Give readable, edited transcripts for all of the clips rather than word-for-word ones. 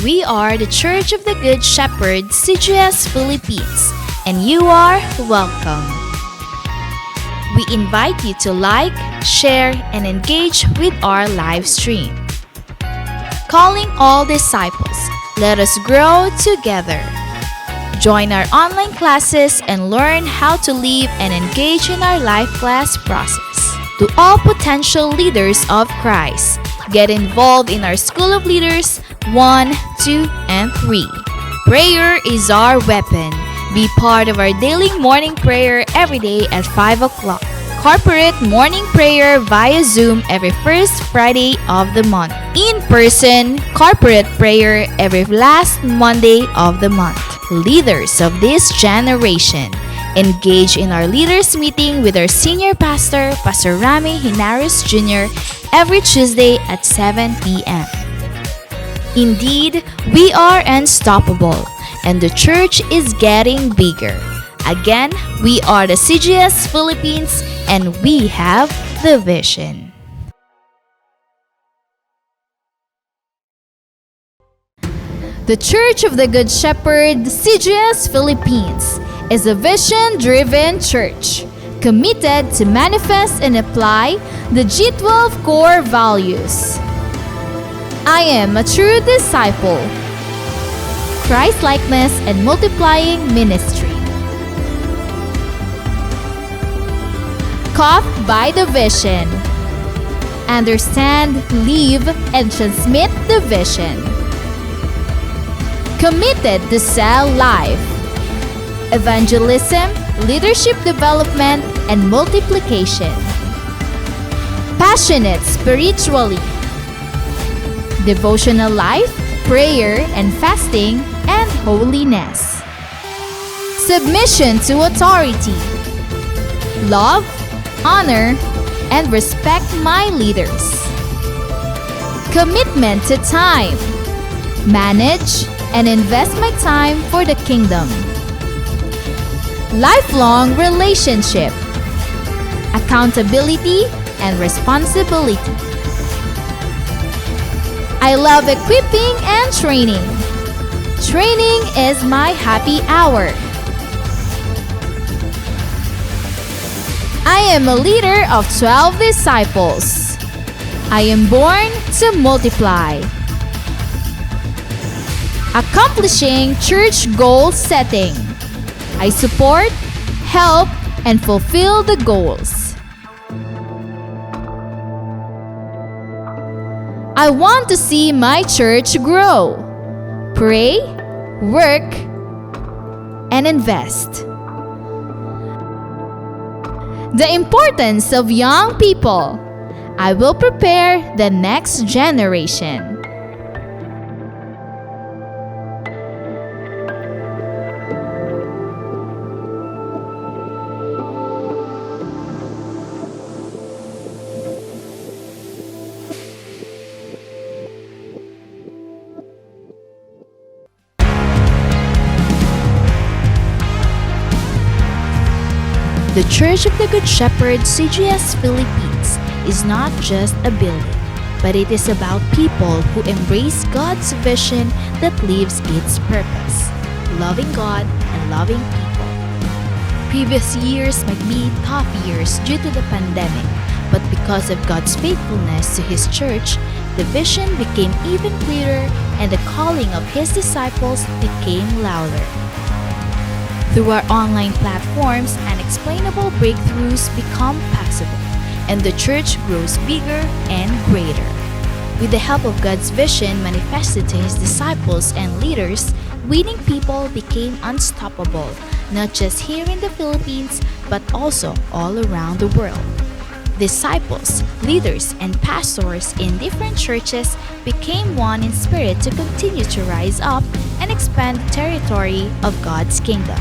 We are the Church of the Good Shepherd, CGS Philippines, and you are welcome. We invite you to like, share, and engage with our live stream. Calling all disciples, let us grow together. Join our online classes and learn how to live and engage in our life class process. To all potential leaders of Christ, get involved in our School of Leaders 1, 2, and 3. Prayer is our weapon. Be part of our daily morning prayer every day at 5 o'clock. Corporate morning prayer via Zoom every first Friday of the month. In-person corporate prayer every last Monday of the month. Leaders of this generation, engage in our leaders meeting with our senior pastor, Pastor Rami Hinares Jr., every Tuesday at 7 p.m. Indeed, we are unstoppable, and the church is getting bigger. Again, we are the CGS Philippines, and we have the vision. The Church of the Good Shepherd, CGS Philippines, is a vision-driven church committed to manifest and apply the G12 core values. I am a true disciple. Christ-likeness and multiplying ministry. Caught by the vision. Understand, live, and transmit the vision. Committed to sell life. Evangelism, leadership development, and multiplication. Passionate spiritually. Devotional life, prayer and fasting, and holiness. Submission to authority. Love, honor, and respect my leaders. Commitment to time. Manage and invest my time for the kingdom. Lifelong relationship. Accountability and responsibility. I love equipping and training. Training is my happy hour. I am a leader of 12 disciples. I am born to multiply. Accomplishing church goal setting. I support, help, and fulfill the goals. I want to see my church grow. Pray, work, and invest. The importance of young people. I will prepare the next generation. The Church of the Good Shepherd, CGS Philippines, is not just a building, but it is about people who embrace God's vision that lives its purpose, loving God and loving people. Previous years might be tough years due to the pandemic, but because of God's faithfulness to His church, the vision became even clearer and the calling of His disciples became louder. Through our online platforms, unexplainable breakthroughs become possible, and the church grows bigger and greater. With the help of God's vision manifested to His disciples and leaders, winning people became unstoppable, not just here in the Philippines, but also all around the world. Disciples, leaders, and pastors in different churches became one in spirit to continue to rise up and expand the territory of God's kingdom.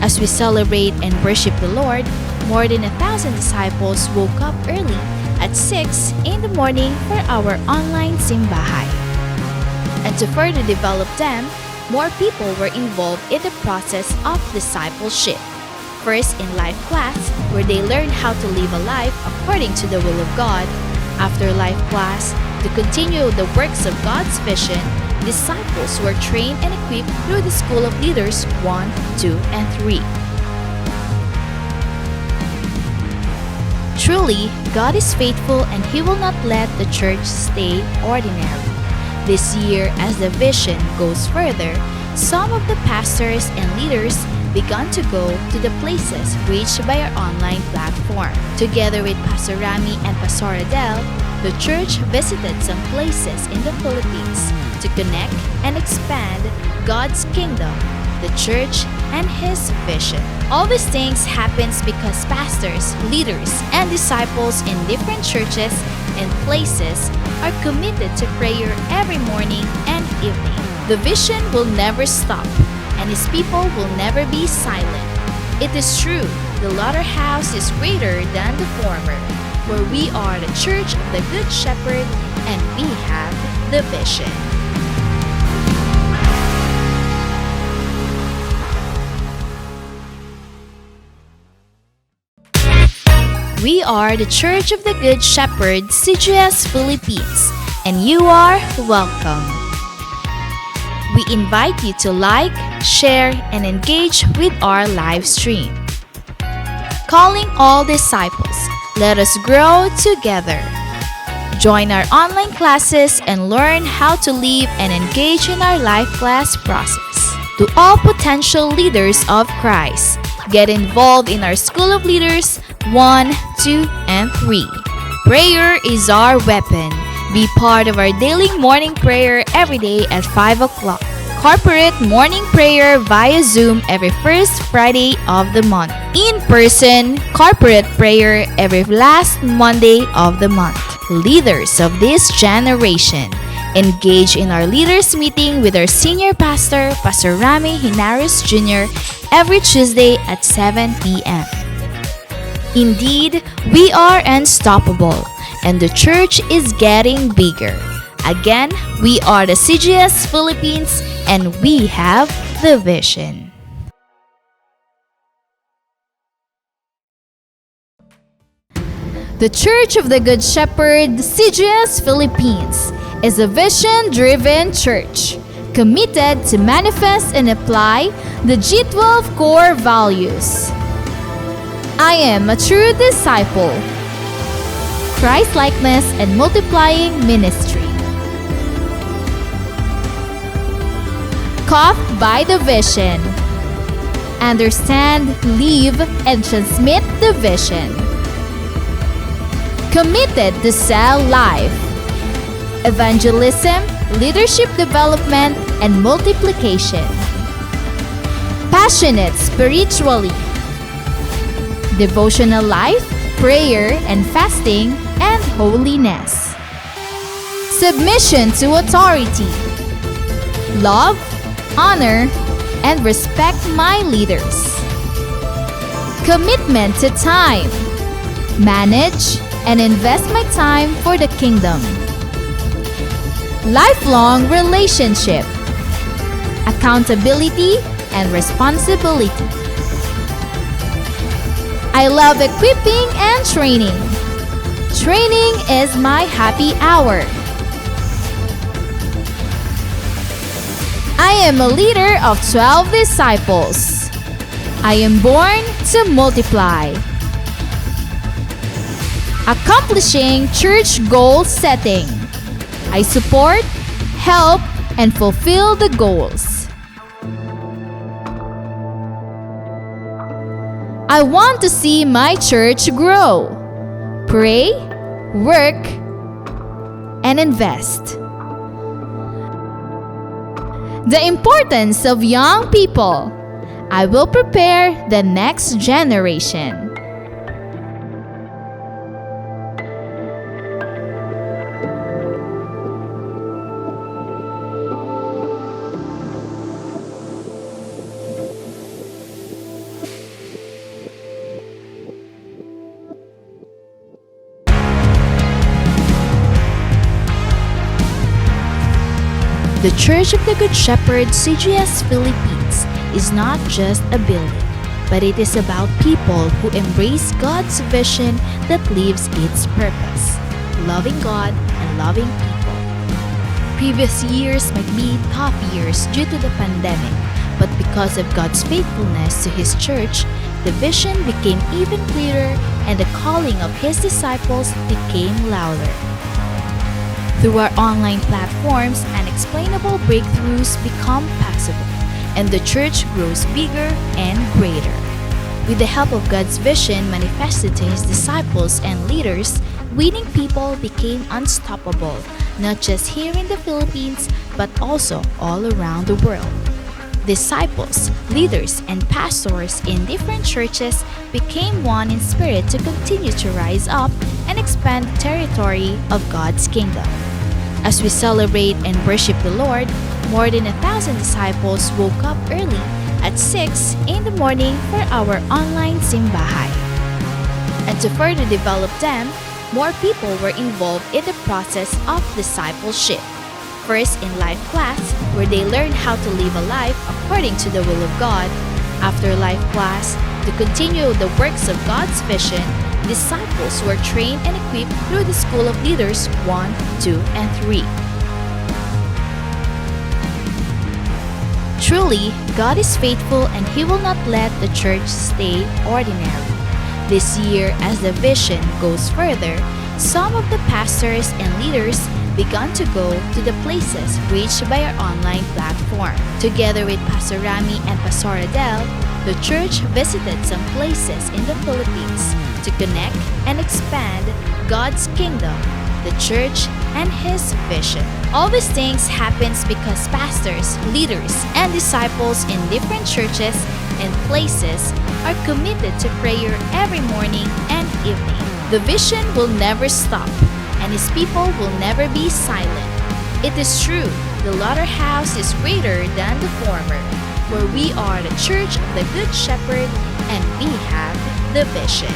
As we celebrate and worship the Lord, more than 1,000 disciples woke up early at 6 in the morning for our online simbahay. And to further develop them, more people were involved in the process of discipleship. First in life class, where they learned how to live a life according to the will of God. After life class, To continue the works of God's vision, disciples were trained and equipped through the School of Leaders 1, 2, and 3. Truly, God is faithful and He will not let the church stay ordinary. This year, as the vision goes further, some of the pastors and leaders began to go to the places reached by our online platform. Together with Pastor Rami and Pastor Adele, the church visited some places in the Philippines to connect and expand God's kingdom, the church, and His vision. All these things happens because pastors, leaders, and disciples in different churches and places are committed to prayer every morning and evening. The vision will never stop, and His people will never be silent. It is true, the latter house is greater than the former, where we are the church of the Good Shepherd, and we have the vision. We are the Church of the Good Shepherd, CGS Philippines, and you are welcome. We invite you to like, share, and engage with our live stream. Calling all disciples, let us grow together. Join our online classes and learn how to live and engage in our life class process. To all potential leaders of Christ, get involved in our School of Leaders 1, 2, and 3. Prayer is our weapon. Be part of our daily morning prayer every day at 5 o'clock. Corporate morning prayer via Zoom every first Friday of the month. In-person corporate prayer every last Monday of the month. Leaders of this generation, engage in our leaders meeting with our senior pastor, Pastor Rami Hinares Jr., every Tuesday at 7 p.m. Indeed, we are unstoppable, and the church is getting bigger. Again, we are the CGS Philippines, and we have the vision. The Church of the Good Shepherd, CGS Philippines, is a vision-driven church committed to manifest and apply the G12 core values. I am a true disciple. Christ-likeness and multiplying ministry. Caught by the vision. Understand, live, and transmit the vision. Committed to sell life. Evangelism, leadership development, and multiplication. Passionate spiritually. Devotional life, prayer and fasting, and holiness. Submission to authority. Love, honor, and respect my leaders. Commitment to time. Manage and invest my time for the kingdom. Lifelong relationship. Accountability and responsibility. I love equipping and training. Training is my happy hour. I am a leader of 12 disciples. I am born to multiply. Accomplishing church goal setting. I support, help, and fulfill the goals. I want to see my church grow. Pray, work, and invest. The importance of young people. I will prepare the next generation. The Church of the Good Shepherd, CGS Philippines, is not just a building, but it is about people who embrace God's vision that lives its purpose. loving God and loving people. Previous years might be tough years due to the pandemic, but because of God's faithfulness to His church, the vision became even clearer and the calling of His disciples became louder. Through our online platforms, unexplainable breakthroughs become possible, and the church grows bigger and greater. With the help of God's vision manifested to His disciples and leaders, winning people became unstoppable, not just here in the Philippines, but also all around the world. Disciples, leaders, and pastors in different churches became one in spirit to continue to rise up and expand the territory of God's kingdom. As we celebrate and worship the Lord, more than 1,000 disciples woke up early at 6 in the morning for our online simbahay. And to further develop them, more people were involved in the process of discipleship. First in life class, where they learned how to live a life according to the will of God. After life class, to continue the works of God's vision, disciples were trained and equipped through the School of Leaders 1, 2, and 3. Truly, God is faithful and He will not let the church stay ordinary. This year, as the vision goes further, some of the pastors and leaders began to go to the places reached by our online platform. Together with Pastor Rami and Pastor Adele, the church visited some places in the Philippines to connect and expand God's kingdom, the church, and His vision. All these things happens because pastors, leaders, and disciples in different churches and places are committed to prayer every morning and evening. The vision will never stop, and His people will never be silent. It is true, the latter house is greater than the former, for we are the church of the Good Shepherd, and we have the vision.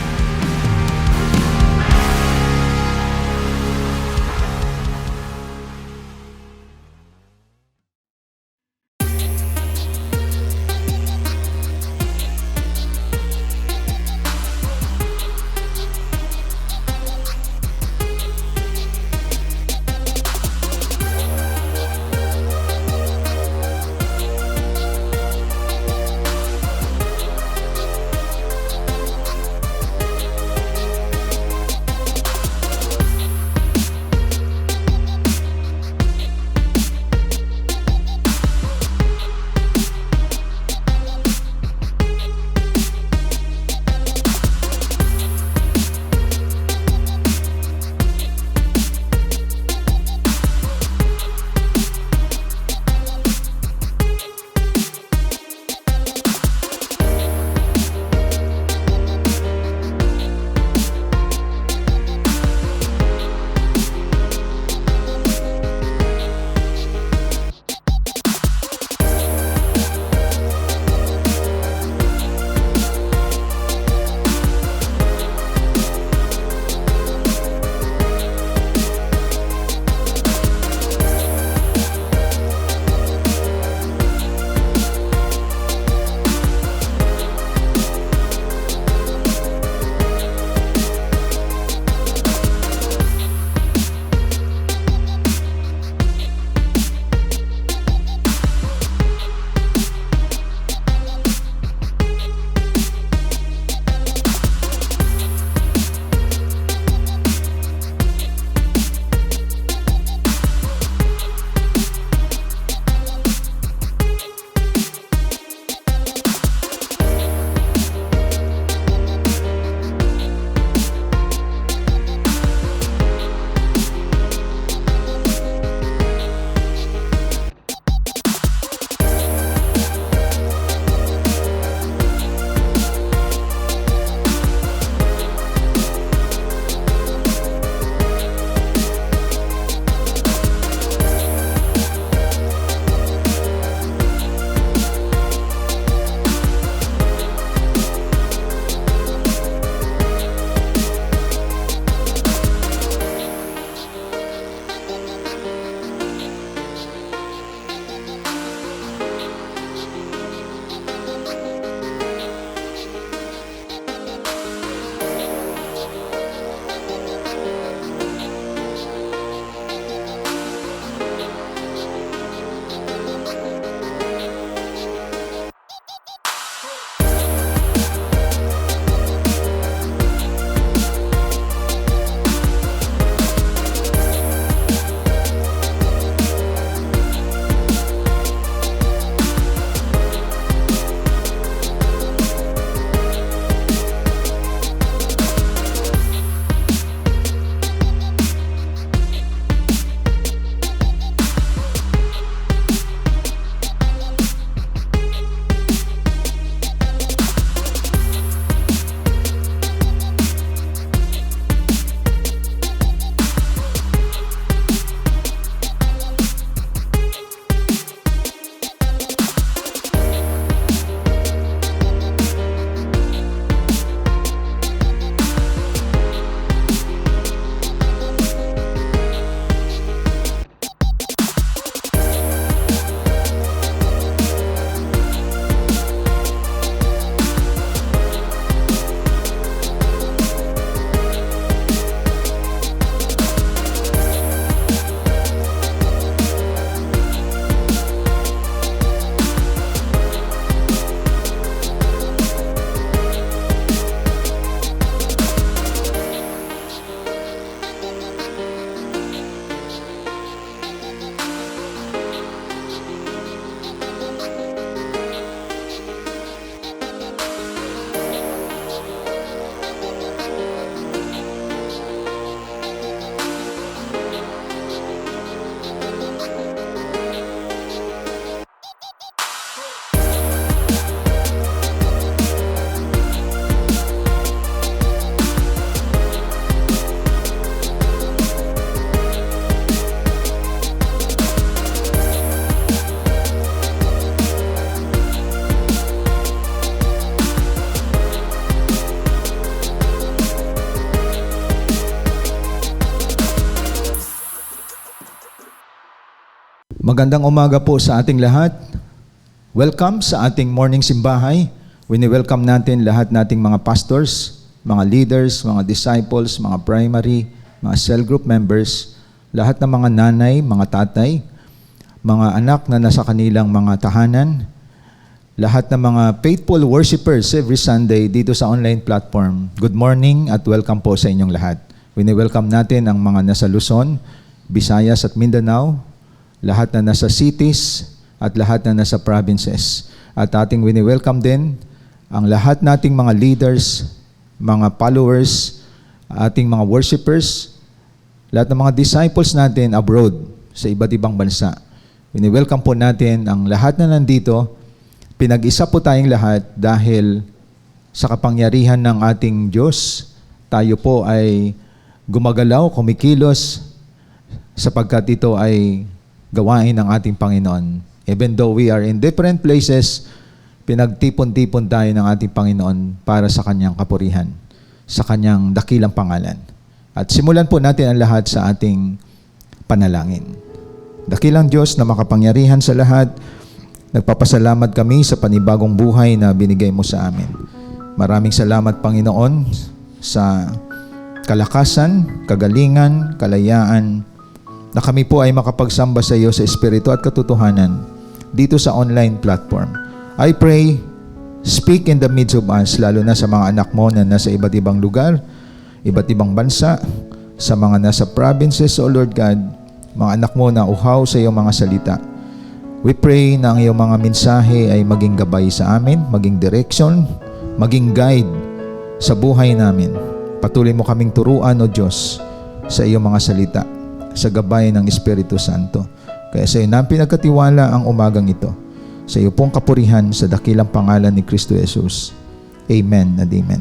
Magandang umaga po sa ating lahat. Welcome sa ating morning simbahay. Wini-welcome natin lahat nating mga pastors, mga leaders, mga disciples, mga primary, mga cell group members, lahat ng mga nanay, mga tatay, mga anak na nasa kanilang mga tahanan, lahat ng mga faithful worshipers every Sunday dito sa online platform. Good morning at welcome po sa inyong lahat. Wini-welcome natin ang mga nasa Luzon, Visayas at Mindanao, lahat na nasa cities at lahat na nasa provinces. At ating wini-welcome din ang lahat nating mga leaders, mga followers, ating mga worshipers, lahat ng mga disciples natin abroad sa iba't ibang bansa. Wini-welcome po natin ang lahat na nandito. Pinag-isa po tayong lahat dahil sa kapangyarihan ng ating Diyos, tayo po ay gumagalaw, kumikilos, sapagkat ito ay gawain ng ating Panginoon. Even though we are in different places, pinagtipon-tipon tayo ng ating Panginoon para sa Kanyang kapurihan, sa Kanyang dakilang pangalan. At simulan po natin ang lahat sa ating panalangin. Dakilang Diyos na makapangyarihan sa lahat, nagpapasalamat kami sa panibagong buhay na binigay mo sa amin. Maraming salamat, Panginoon, sa kalakasan, kagalingan, kalayaan, na kami po ay makapagsamba sa iyo sa Espiritu at katotohanan dito sa online platform. I pray, speak in the midst of us, lalo na sa mga anak mo na nasa iba't ibang lugar, iba't ibang bansa, sa mga nasa provinces, O Lord God, mga anak mo na uhaw sa iyong mga salita. We pray na ang iyong mga mensahe ay maging gabay sa amin, maging direction, maging guide sa buhay namin. Patuloy mo kaming turuan, O Diyos, sa iyong mga salita, sa gabay ng Espiritu Santo. Kaya sa iyo namin pinagkatiwala ang umagang ito. Sa iyo pong kapurihan sa dakilang pangalan ni Kristo Jesus. Amen and amen.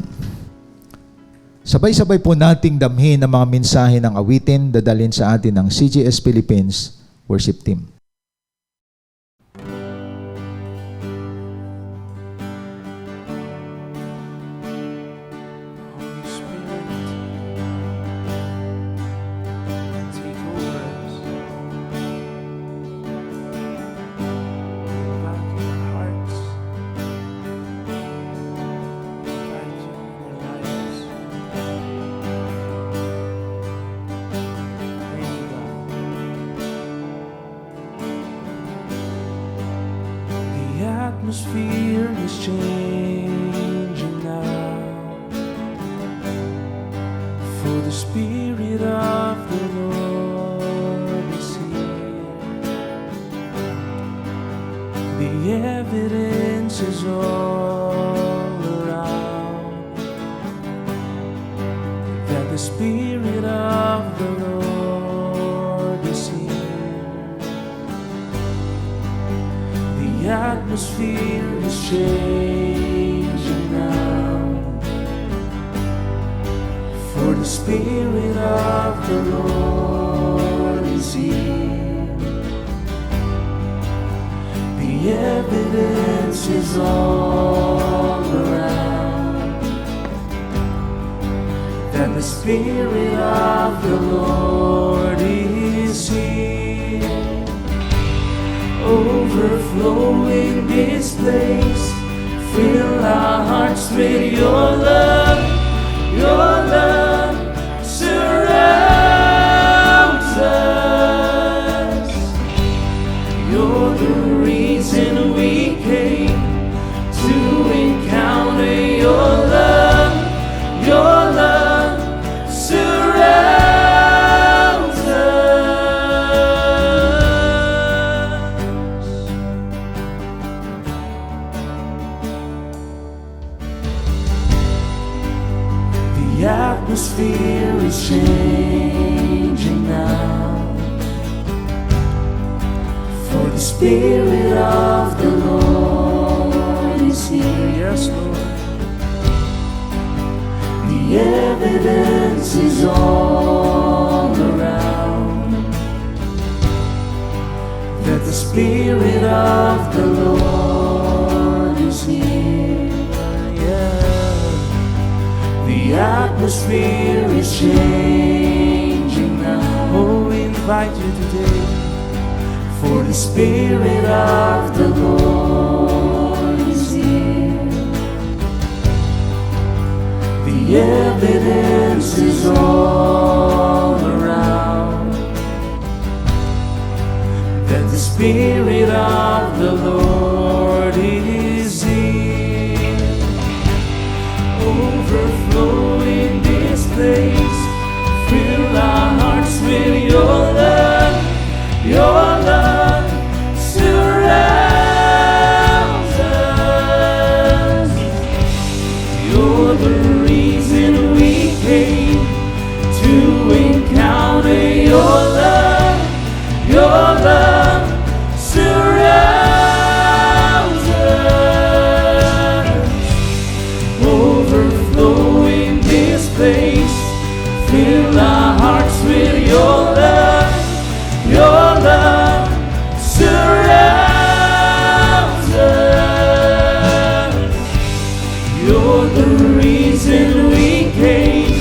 Sabay-sabay po nating damhin ang mga mensahe ng awitin dadalhin sa atin ng CGS Philippines Worship Team. Atmosphere is changing now, for the Spirit of the Lord is here. The evidence is all around that the Spirit of the Lord is here. The atmosphere is changing now, for the Spirit of the Lord is here. The evidence is all around that the Spirit of the Lord is here. Overflowing this place, fill our hearts with your love. Your love surrounds us. You're the reason we came to encounter your love. Your love surrounds The atmosphere is changing now, for the Spirit of the Lord is here. Yes, Lord. The evidence is all around that the Spirit of the Lord is here. The atmosphere is changing now. Oh, we invite you today For the Spirit of the Lord is here. The evidence is all around that the Spirit of the Lord is here. Overflow in this place. Fill our hearts with your love. Your love surrounds us. You're the reason we came to encounter your love. Your love surrounds us. Overflow in this place. Fill our hearts with your love. Your love surrounds us. You're the reason we came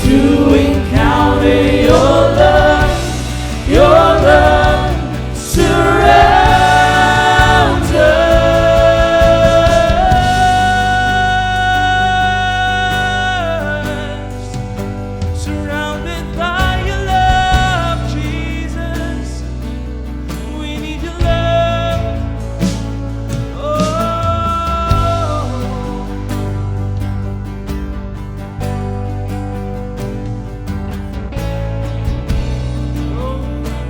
to encounter your love. Your love surrounds us. Surrounded by your love, Jesus. We need your love. Oh,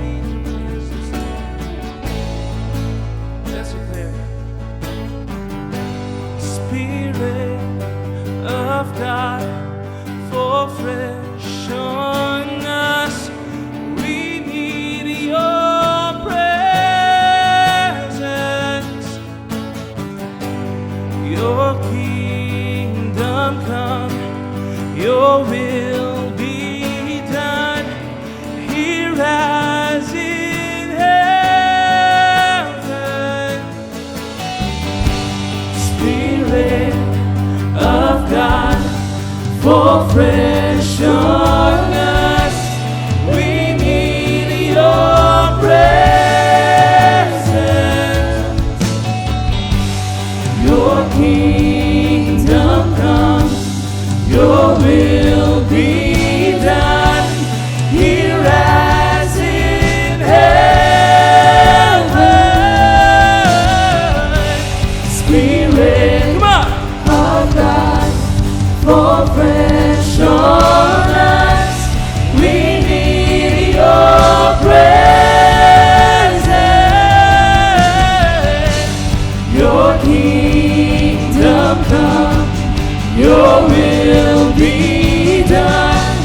we need your presence. Let's declare. Spirit of God, fall fresh on us. We need your presence. Your kingdom come, your will be done here as in heaven. Spirit of God, fall fresh on us. We need your presence. Your kingdom come, your will be done here as in heaven. Spirit, come on, of God, fall fresh on us. We need your presence. Your kingdom come, your will be done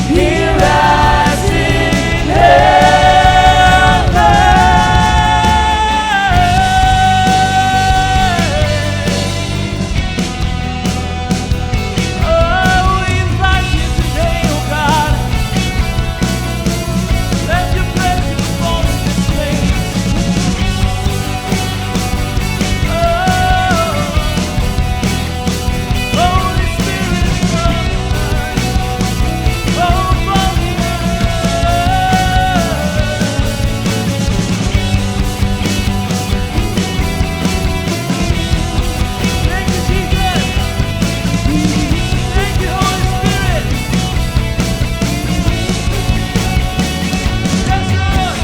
here as in heaven. Oh, we invite you today, oh God. Let your presence fall in this place. Holy Spirit, come. Oh, fall in Thank you, Jesus. Thank you, Holy Spirit. Yes, Lord.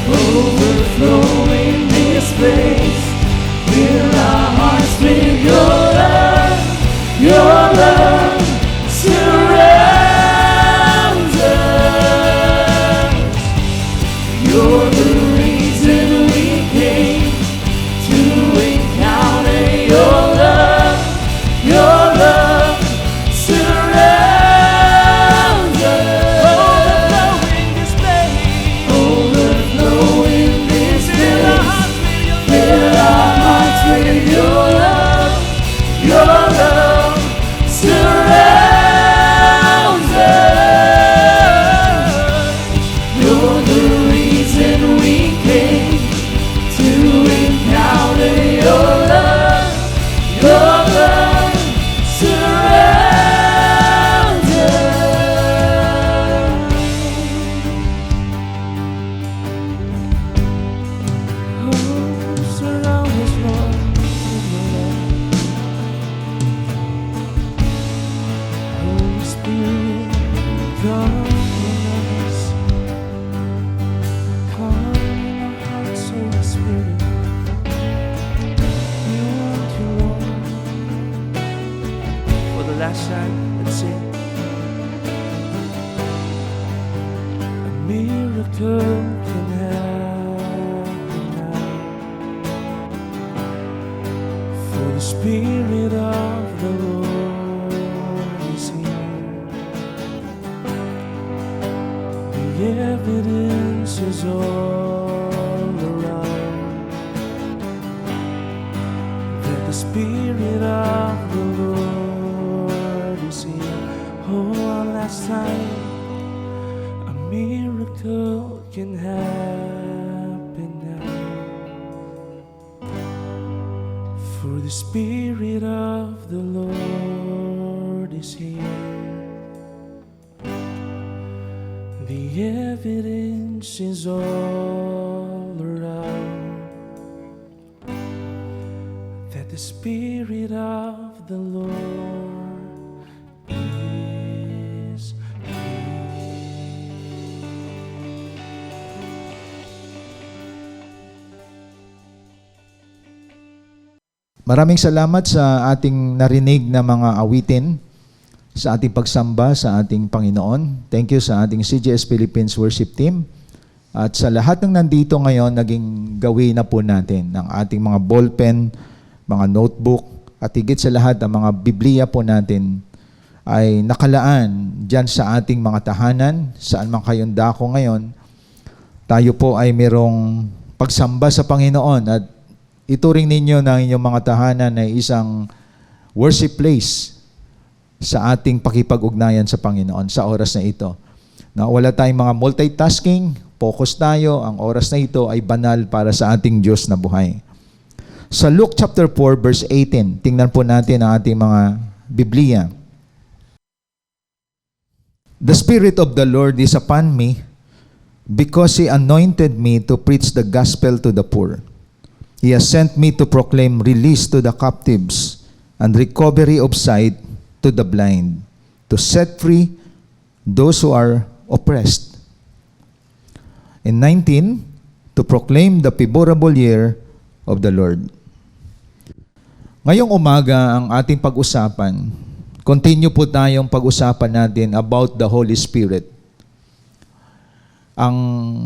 Overflow in this place. Fill our hearts with your love. Your love surrounds us. You're the reason we came to encounter your love. Your love surrounds us. Overflow in this place. Overflow in this place. Fill our hearts with your love. miracle can happen now. For the Spirit of the Lord is here. The evidence is all around that the Spirit of the Lord is here. Oh, one last time, a miracle can happen now. For the Spirit of the Lord is here. The evidence is all around that the Spirit of the Lord is here. Maraming salamat sa ating narinig na mga awitin sa ating pagsamba sa ating Panginoon. Thank you sa ating CGS Philippines worship team. At sa lahat ng nandito ngayon, naging gawin na po natin ng ating mga ballpen, mga notebook, at higit sa lahat ang mga Biblia po natin ay nakalaan dyan sa ating mga tahanan, saan man kayong dako ngayon. Tayo po ay merong pagsamba sa Panginoon at ituring ninyo na inyong mga tahanan ay isang worship place sa ating pakipag-ugnayan sa Panginoon sa oras na ito. Na wala tayong mga multitasking, focus tayo, ang oras na ito ay banal para sa ating Diyos na buhay. Sa Luke chapter 4 verse 18, tingnan po natin ang ating mga Biblia. The Spirit of the Lord is upon me because He anointed me to preach the gospel to the poor. He has sent me to proclaim release to the captives and recovery of sight to the blind, to set free those who are oppressed. And 19, to proclaim the favorable year of the Lord. Ngayong umaga, ang ating pag-usapan, continue po tayong pag-usapan natin about the Holy Spirit. Ang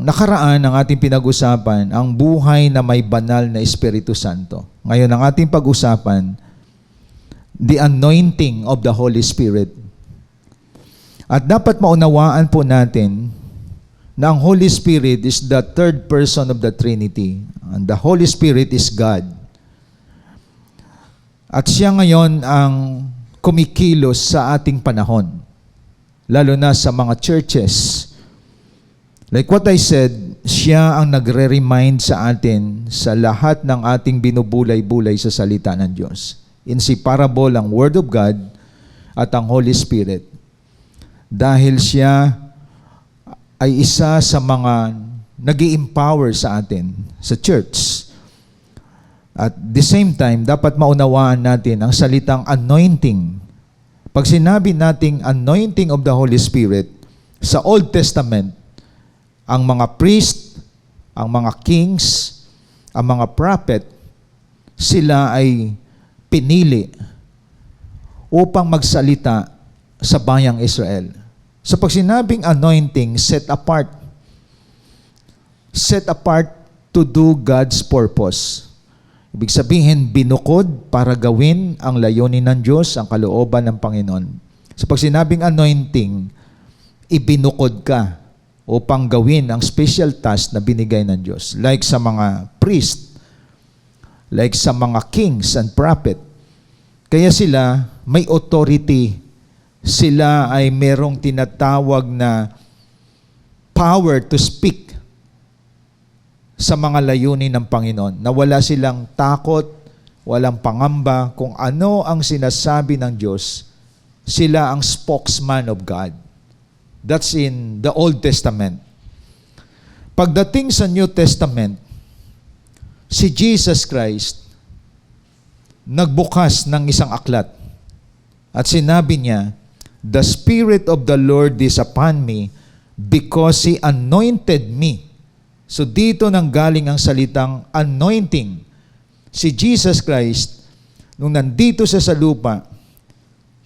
nakaraan ng ating pinag-usapan, ang buhay na may banal na Espiritu Santo. Ngayon, ang ating pag-usapan, the anointing of the Holy Spirit. At dapat maunawaan po natin na ang Holy Spirit is the third person of the Trinity. And the Holy Spirit is God. At siya ngayon ang kumikilos sa ating panahon, lalo na sa mga churches. Like what I said, siya ang nagre-remind sa atin sa lahat ng ating binubulay-bulay sa salita ng Diyos. Inseparable ang Word of God at ang Holy Spirit. Dahil siya ay isa sa mga nag-i-empower sa atin, sa church. At the same time, dapat maunawaan natin ang salitang anointing. Pag sinabi nating anointing of the Holy Spirit, sa Old Testament, ang mga priest, ang mga kings, ang mga prophet, sila ay pinili upang magsalita sa bayang Israel. So pag sinabing anointing, set apart to do God's purpose. Ibig sabihin, binukod para gawin ang layunin ng Diyos, ang kalooban ng Panginoon. So pag sinabing anointing, ibinukod ka upang gawin ang special task na binigay ng Diyos. Like sa mga priest, like sa mga kings and prophet. Kaya sila may authority. Sila ay merong tinatawag na power to speak sa mga layunin ng Panginoon. Na wala silang takot, walang pangamba. Kung ano ang sinasabi ng Diyos, sila ang spokesman of God. That's in the Old Testament. Pagdating sa New Testament, si Jesus Christ nagbukas ng isang aklat at sinabi niya, "The Spirit of the Lord is upon me because He anointed me." So dito nang galing ang salitang anointing. Si Jesus Christ, nung nandito siya sa lupa,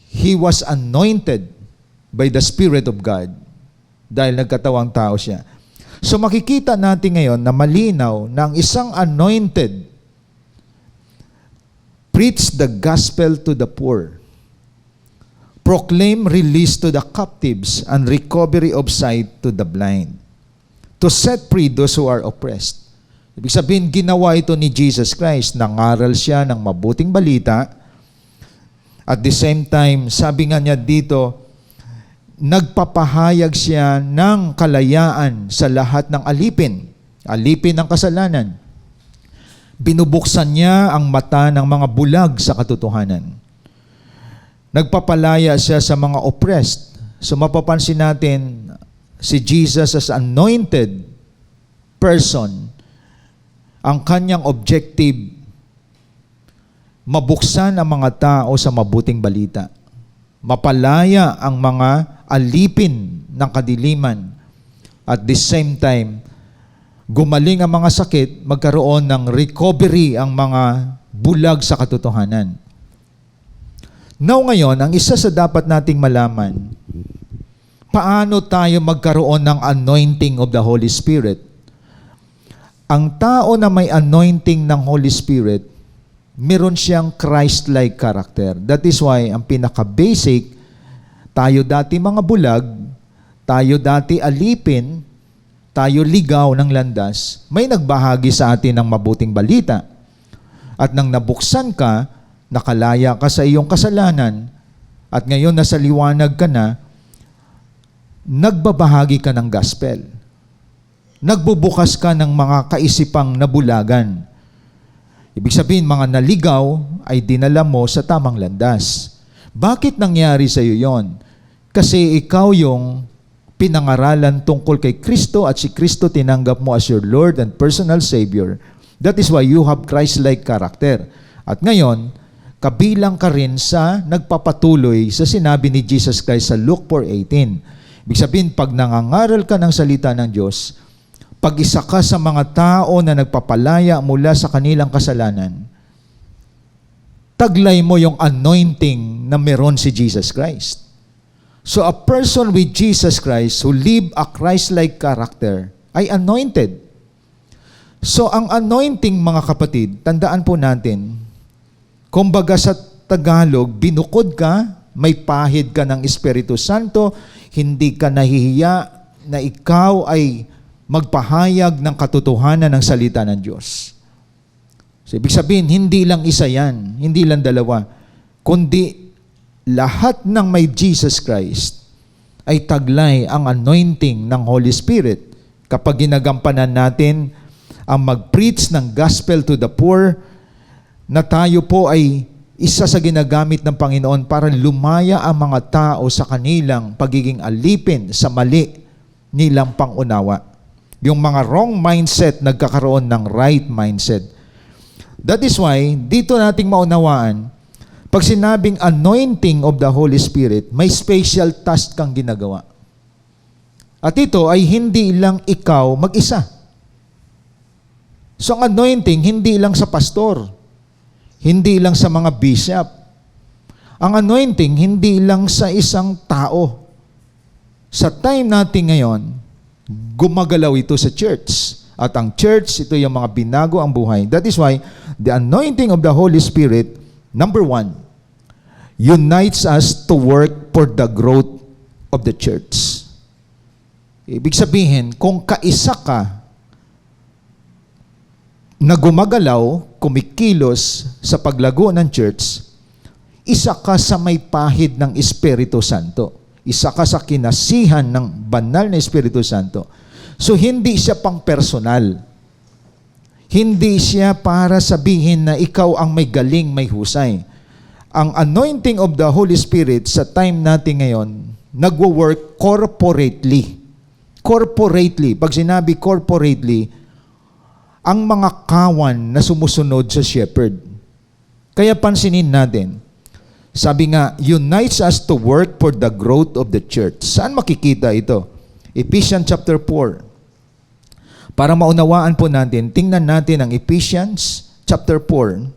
He was anointed by the Spirit of God. dahil nagkatawang tao siya. So makikita natin ngayon na malinaw na ang isang anointed preach the gospel to the poor, proclaim release to the captives and recovery of sight to the blind, to set free those who are oppressed. Ibig sabihin, ginawa ito ni Jesus Christ. Nangaral siya ng mabuting balita. At the same time, sabi nga niya dito, nagpapahayag siya ng kalayaan sa lahat ng alipin ng kasalanan. Binubuksan niya ang mata ng mga bulag sa katotohanan. Nagpapalaya siya sa mga oppressed. So mapapansin natin, si Jesus as anointed person, ang kanyang objective, mabuksan ang mga tao sa mabuting balita. Mapalaya ang mga alipin ng kadiliman. At the same time, gumaling ang mga sakit, magkaroon ng recovery ang mga bulag sa katotohanan. Now ngayon, ang isa sa dapat nating malaman, paano tayo magkaroon ng anointing of the Holy Spirit? Ang tao na may anointing ng Holy Spirit, meron siyang Christ-like character. That is why, ang pinaka-basic, tayo dati mga bulag, tayo dati alipin, tayo ligaw ng landas, may nagbahagi sa atin ng mabuting balita. At nang nabuksan ka, nakalaya ka sa iyong kasalanan, at ngayon nasa liwanag ka na, nagbabahagi ka ng gospel. Nagbubukas ka ng mga kaisipang nabulagan. Ibig sabihin, mga naligaw ay dinala mo sa tamang landas. Bakit nangyari sa iyo yon? Kasi ikaw yung pinangaralan tungkol kay Kristo at si Kristo tinanggap mo as your Lord and personal Savior. That is why you have Christ-like character. At ngayon, kabilang ka rin sa nagpapatuloy sa sinabi ni Jesus Christ sa Luke 4:18. Ibig sabihin, pag nangangaral ka ng salita ng Diyos, pag isa ka sa mga tao na nagpapalaya mula sa kanilang kasalanan, taglay mo yung anointing na meron si Jesus Christ. So a person with Jesus Christ who live a Christ-like character ay anointed. So ang anointing, mga kapatid, tandaan po natin, kumbaga sa Tagalog, binukod ka, may pahid ka ng Espiritu Santo, hindi ka nahihiya na ikaw ay magpahayag ng katotohanan ng salita ng Diyos. So ibig sabihin, hindi lang isa yan, hindi lang dalawa, kundi lahat ng may Jesus Christ ay taglay ang anointing ng Holy Spirit kapag ginagampanan natin ang mag-preach ng gospel to the poor, na tayo po ay isa sa ginagamit ng Panginoon para lumaya ang mga tao sa kanilang pagiging alipin sa mali nilang pangunawa. Yung mga wrong mindset nagkakaroon ng right mindset. That is why, dito nating maunawaan, pag sinabing anointing of the Holy Spirit, may special task kang ginagawa. At ito ay hindi lang ikaw mag-isa. So ang anointing, hindi lang sa pastor, hindi lang sa mga bishop. Ang anointing, hindi lang sa isang tao. Sa time natin ngayon, gumagalaw ito sa church. At ang church, ito yung mga binago ang buhay. That is why, the anointing of the Holy Spirit, number one, unites us to work for the growth of the church. Ibig sabihin, kung kaisa ka na gumagalaw, kumikilos sa paglago ng church, isa ka sa may pahid ng Espiritu Santo. Isa ka sa kinasihan ng banal na Espiritu Santo. So, hindi siya pang personal. Hindi siya para sabihin na ikaw ang may galing, may husay. Ang anointing of the Holy Spirit sa time natin ngayon, nagwo-work corporately. Corporately. Pag sinabi corporately, ang mga kawan na sumusunod sa shepherd. Kaya pansinin natin, sabi nga, unites us to work for the growth of the church. Saan makikita ito? Ephesians chapter 4. Para maunawaan po natin, tingnan natin ang Ephesians chapter 4,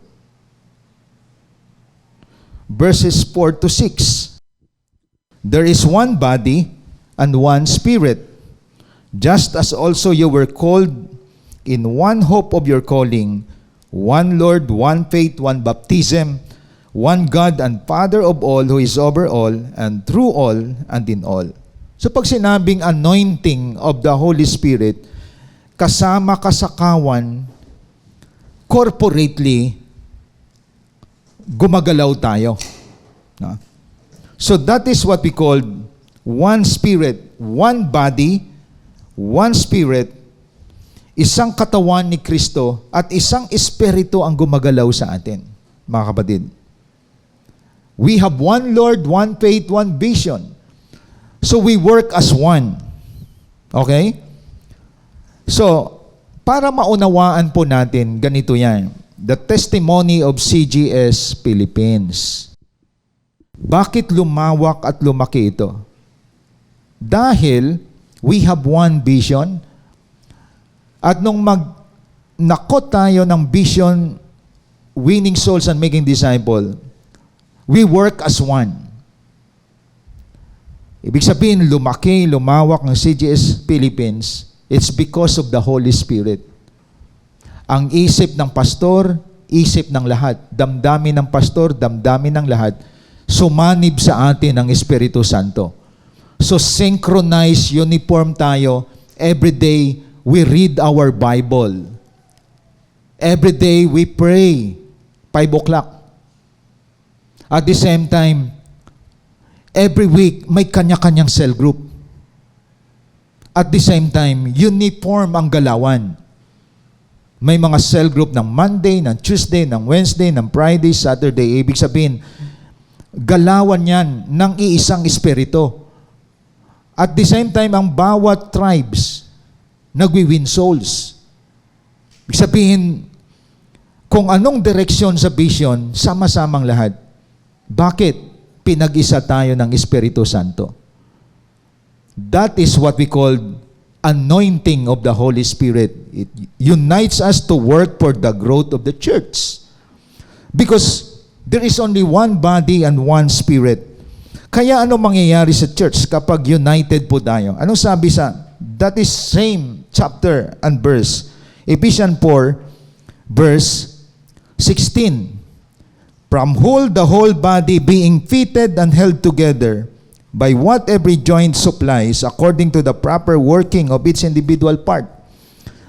verses 4 to 6. There is one body and one Spirit, just as also you were called in one hope of your calling, one Lord, one faith, one baptism, one God and Father of all, who is over all, and through all, and in all. So pag sinabing anointing of the Holy Spirit, kasama kasakawan, corporately, gumagalaw tayo. No? So that is what we call one Spirit, one body, one Spirit, isang katawan ni Kristo, at isang Espiritu ang gumagalaw sa atin, mga kapatid. We have one Lord, one faith, one vision. So we work as one. Okay? So, para maunawaan po natin, ganito yan. The testimony of CGS Philippines. Bakit lumawak at lumaki ito? Dahil we have one vision, at nung nakot tayo ng vision, winning souls and making disciple, we work as one. Ibig sabihin, lumaki, lumawak ng CGS Philippines, it's because of the Holy Spirit. Ang isip ng pastor, isip ng lahat. Damdamin ng pastor, damdamin ng lahat. Sumanib sa atin ang Espiritu Santo. So synchronize, uniform tayo. Every day, we read our Bible. Every day, we pray. 5 o'clock. At the same time, every week, may kanya-kanyang cell group. At the same time, uniform ang galawan. May mga cell group ng Monday, ng Tuesday, ng Wednesday, ng Friday, Saturday. Ibig sabihin, galawan yan ng iisang espiritu. At the same time, ang bawat tribes nagwi-win souls. Ibig sabihin, kung anong direksyon sa vision, sama-samang lahat. Bakit? Pinag-isa tayo ng Espiritu Santo. That is what we call anointing of the Holy Spirit. It unites us to work for the growth of the church. Because there is only one body and one Spirit. Kaya ano mangyayari sa church kapag united po tayo? Anong sabi sa, that is same chapter and verse. Ephesians 4, verse 16. From whom the whole body being fitted and held together by what every joint supplies according to the proper working of each individual part,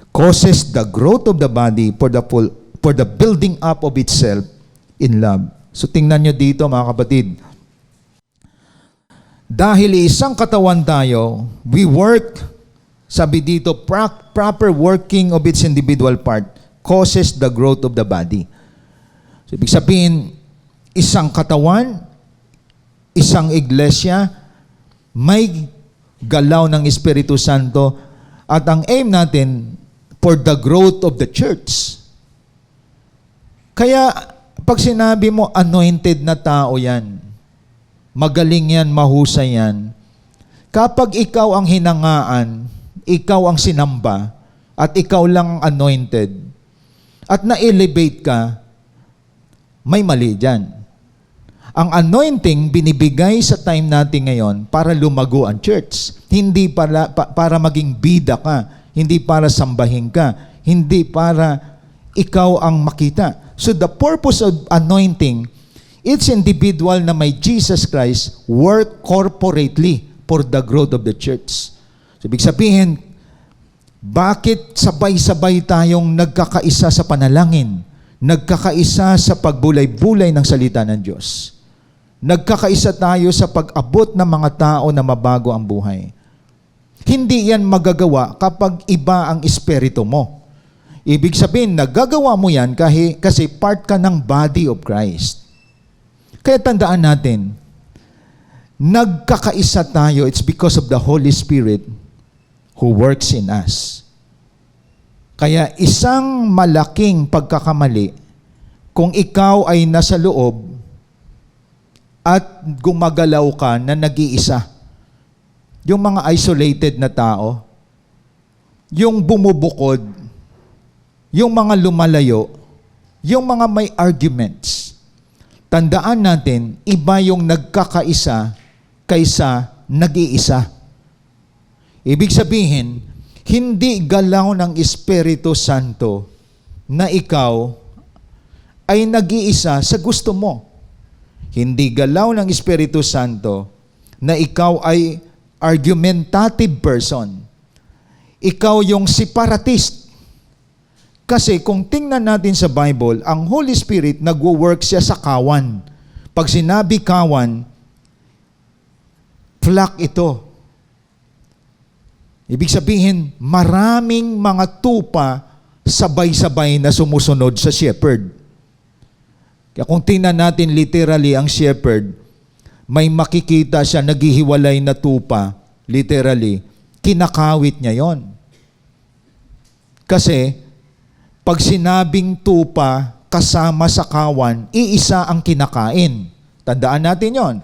causes the growth of the body for the building up of itself in love. So tingnan nyo dito mga kapatid. Dahil isang katawan tayo, we work, sabi dito, proper working of its individual part causes the growth of the body. So ibig sabihin, isang katawan, isang iglesia, may galaw ng Espiritu Santo, at ang aim natin for the growth of the church. Kaya pag sinabi mo anointed na tao yan, magaling yan, mahusay yan, kapag ikaw ang hinangaan, ikaw ang sinamba, at ikaw lang anointed, at na-elevate ka, may mali dyan. Ang anointing binibigay sa time natin ngayon para lumago ang church. Hindi para maging bida ka, hindi para sambahin ka, hindi para ikaw ang makita. So the purpose of anointing, each individual na may Jesus Christ work corporately for the growth of the church. So ibig sabihin, bakit sabay-sabay tayong nagkakaisa sa panalangin, nagkakaisa sa pagbulay-bulay ng salita ng Diyos? Nagkakaisa tayo sa pag-abot ng mga tao na mabago ang buhay. Hindi yan magagawa kapag iba ang espiritu mo. Ibig sabihin, nagagawa mo yan kasi part ka ng body of Christ. Kaya tandaan natin, nagkakaisa tayo, it's because of the Holy Spirit who works in us. Kaya isang malaking pagkakamali, kung ikaw ay nasa loob, at gumagalaw ka na nag-iisa. Yung mga isolated na tao, yung bumubukod, yung mga lumalayo, yung mga may arguments. Tandaan natin, iba yung nagkakaisa kaysa nag-iisa. Ibig sabihin, hindi galaw ng Espiritu Santo na ikaw ay nag-iisa sa gusto mo. Hindi galaw ng Espiritu Santo na ikaw ay argumentative person. Ikaw yung separatist. Kasi kung tingnan natin sa Bible, ang Holy Spirit nagwo-work siya sa kawan. Pag sinabi kawan, flock ito. Ibig sabihin, maraming mga tupa sabay-sabay na sumusunod sa shepherd. Kaya kung tingnan natin literally ang shepherd, may makikita siya naghihiwalay na tupa, literally, kinakawit niya yon. Kasi, pag sinabing tupa kasama sa kawan, iisa ang kinakain. Tandaan natin yon.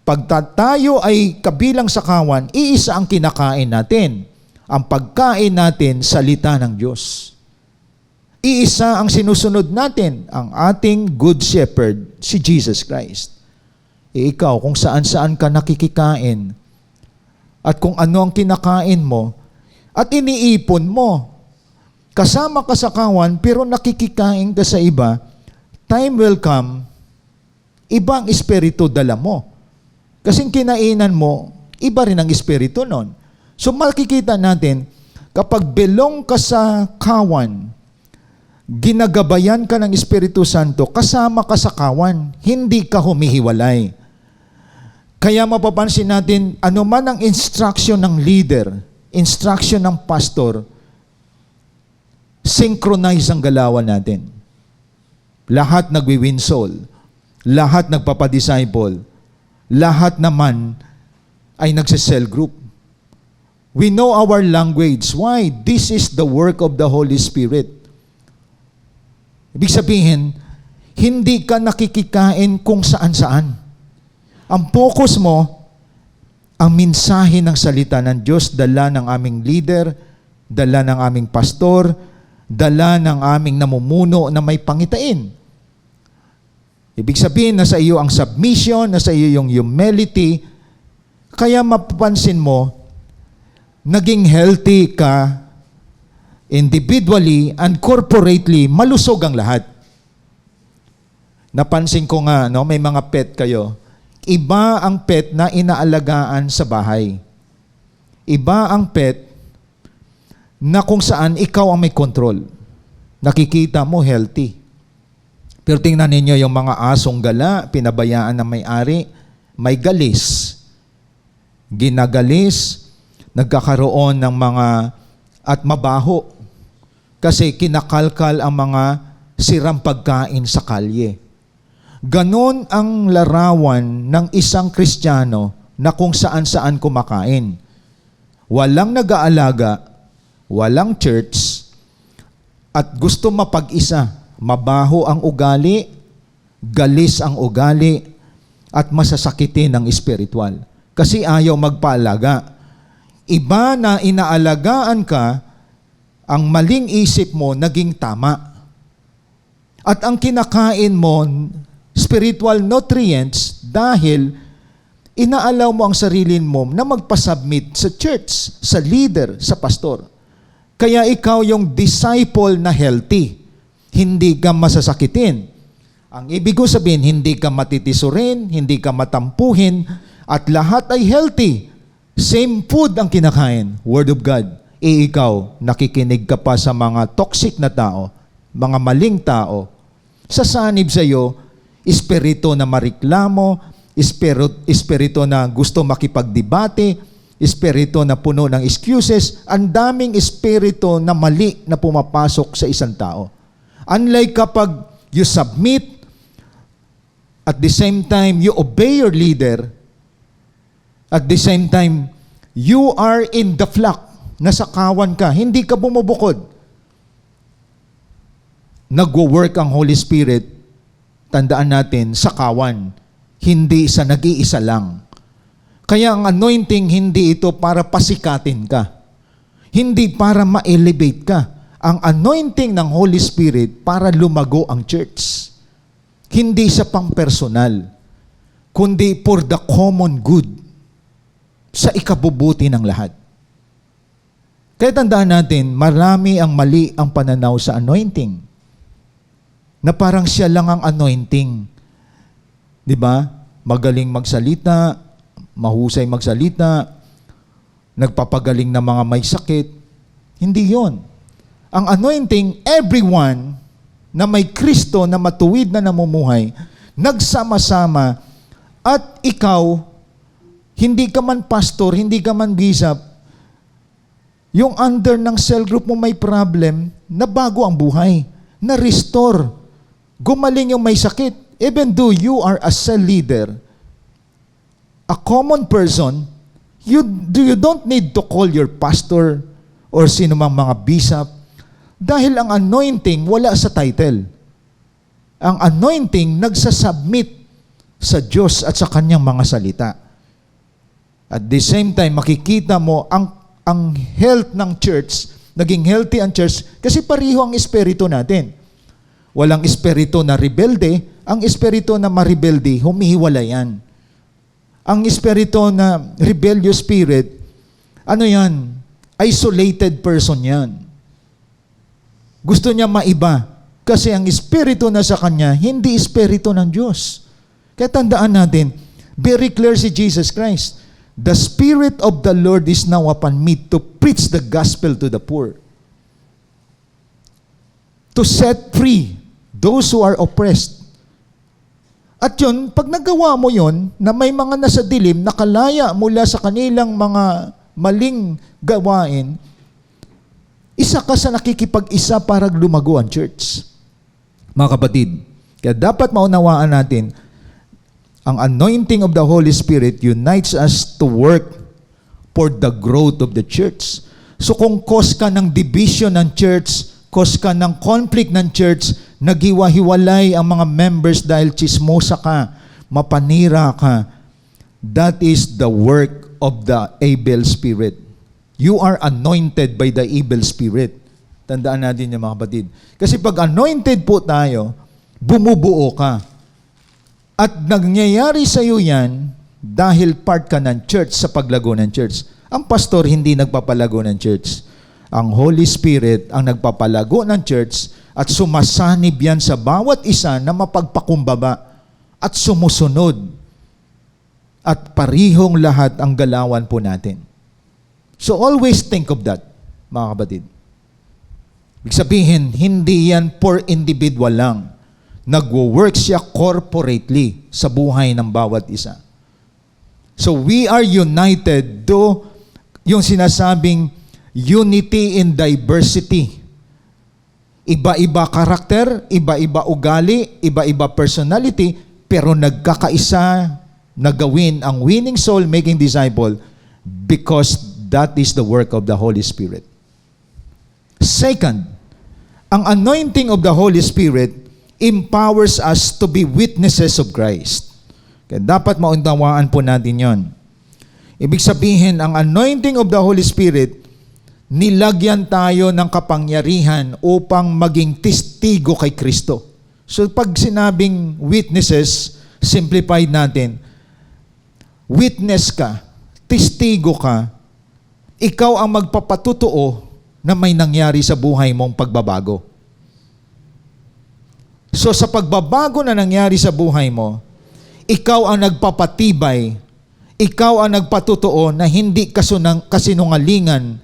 Pag tayo ay kabilang sa kawan, iisa ang kinakain natin. Ang pagkain natin, salita ng Diyos. Iisa ang sinusunod natin, ang ating good shepherd, si Jesus Christ. Ikaw, kung saan-saan ka nakikikain, at kung ano ang kinakain mo, at iniipon mo, kasama ka sa kawan, pero nakikikain ka sa iba, time will come, ibang espiritu dala mo. Kasing kinainan mo, iba rin ang espiritu nun. So makikita natin, kapag belong ka sa kawan, ginagabayan ka ng Espiritu Santo, kasama ka sa kawan, hindi ka humihiwalay. Kaya mapapansin natin, ano man ang instruction ng leader, instruction ng pastor, synchronize ang galawan natin. Lahat nagwi-win soul, lahat nagpapadisciple, lahat naman ay nagse-cell group. We know our language. Why? This is the work of the Holy Spirit. Ibig sabihin, hindi ka nakikikain kung saan-saan. Ang focus mo, ang mensahe ng salita ng Diyos, dala ng aming leader, dala ng aming pastor, dala ng aming namumuno na may pangitain. Ibig sabihin, nasa iyo ang submission, nasa iyo yung humility, kaya mapapansin mo, naging healthy ka individually and corporately, malusog ang lahat. Napansin ko nga, no, may mga pet kayo. Iba ang pet na inaalagaan sa bahay. Iba ang pet na kung saan ikaw ang may control. Nakikita mo healthy. Pero tingnan ninyo yung mga asong gala, pinabayaan ng may-ari, may galis. Ginagalis, nagkakaroon ng mga at mabaho. Kasi kinakalkal ang mga sirang pagkain sa kalye. Ganon ang larawan ng isang Kristiyano na kung saan-saan kumakain. Walang nag-aalaga, walang church, at gusto mapag-isa. Mabaho ang ugali, galis ang ugali, at masasakitin ng espiritual. Kasi ayaw magpaalaga. Iba na inaalagaan ka, ang maling isip mo naging tama. At ang kinakain mo, spiritual nutrients, dahil inaalaw mo ang sarili mo na magpasubmit sa church, sa leader, sa pastor. Kaya ikaw yung disciple na healthy. Hindi ka masasakitin. Ang ibig ko sabihin, hindi ka matitisurin, hindi ka matampuhin, at lahat ay healthy. Same food ang kinakain, Word of God. Ikaw, nakikinig ka pa sa mga toxic na tao, mga maling tao. Sasanib sa iyo, espiritu na mareklamo, espiritu na gusto makipagdebate, espiritu na puno ng excuses, ang daming espiritu na mali na pumapasok sa isang tao. Unlike kapag you submit, at the same time, you obey your leader, at the same time, you are in the flock, nasa kawan ka, hindi ka bumubukod. Nagwo-work ang Holy Spirit, tandaan natin, sa kawan, hindi sa nag-iisa lang. Kaya ang anointing, hindi ito para pasikatin ka. Hindi para ma-elevate ka. Ang anointing ng Holy Spirit para lumago ang church. Hindi sa pang-personal, kundi for the common good, sa ikabubuti ng lahat. Kaya tandaan natin, marami ang mali ang pananaw sa anointing. Na parang siya lang ang anointing. Di ba? Magaling magsalita, mahusay magsalita, nagpapagaling ng mga may sakit. Hindi yon. Ang anointing, everyone na may Kristo na matuwid na namumuhay, nagsama-sama, at ikaw, hindi ka man pastor, hindi ka man bishop, yung under ng cell group mo may problem, na bago ang buhay, na restore, gumaling yung may sakit. Even though you are a cell leader, a common person, you don't need to call your pastor or sino mang mga bishop dahil ang anointing wala sa title. Ang anointing nagsasubmit sa Diyos at sa kanyang mga salita. At the same time, makikita mo ang health ng church, naging healthy ang church kasi pareho ang espiritu natin. Walang espiritu na rebelde, ang espiritu na marebelde, humihiwalayan. Ang espiritu na rebellious spirit, ano yan? Isolated person yan. Gusto niya maiba. Kasi ang espiritu na sa kanya, hindi espiritu ng Diyos. Kaya tandaan natin, very clear si Jesus Christ. The Spirit of the Lord is now upon me to preach the gospel to the poor. To set free those who are oppressed. At yun, pag nagawa mo yun, na may mga nasa dilim, nakalaya mula sa kanilang mga maling gawain, isa ka sa nakikipag-isa para lumago ang church. Mga kapatid, kaya dapat maunawaan natin, ang anointing of the Holy Spirit unites us to work for the growth of the church. So kung cause ka ng division ng church, cause ka ng conflict ng church, naghiwa-hiwalay ang mga members dahil chismosa ka, mapanira ka, that is the work of the evil spirit. You are anointed by the evil spirit. Tandaan natin yung mga kapatid. Kasi pag anointed po tayo, bumubuo ka. At nangyayari sa iyo yan dahil part ka ng church sa paglago ng church. Ang pastor hindi nagpapalago ng church. Ang Holy Spirit ang nagpapalago ng church at sumasanib yan sa bawat isa na mapagpakumbaba at sumusunod. At parihong lahat ang galawan po natin. So always think of that, mga kapatid. Ibig sabihin, hindi yan for individual lang. Nagwo-work siya corporately sa buhay ng bawat isa. So we are united do yung sinasabing unity in diversity. Iba-iba karakter, iba-iba ugali, iba-iba personality, pero nagkakaisa na gawin ang winning soul, making disciple, because that is the work of the Holy Spirit. Second, ang anointing of the Holy Spirit empowers us to be witnesses of Christ. Kaya dapat maunawaan po natin yon. Ibig sabihin, ang anointing of the Holy Spirit, nilagyan tayo ng kapangyarihan upang maging testigo kay Kristo. So pag sinabing witnesses, simplified natin, witness ka, testigo ka, ikaw ang magpapatutuo na may nangyari sa buhay mong pagbabago. So sa pagbabago na nangyari sa buhay mo, ikaw ang nagpapatibay, ikaw ang nagpatutuo na hindi kasinungalingan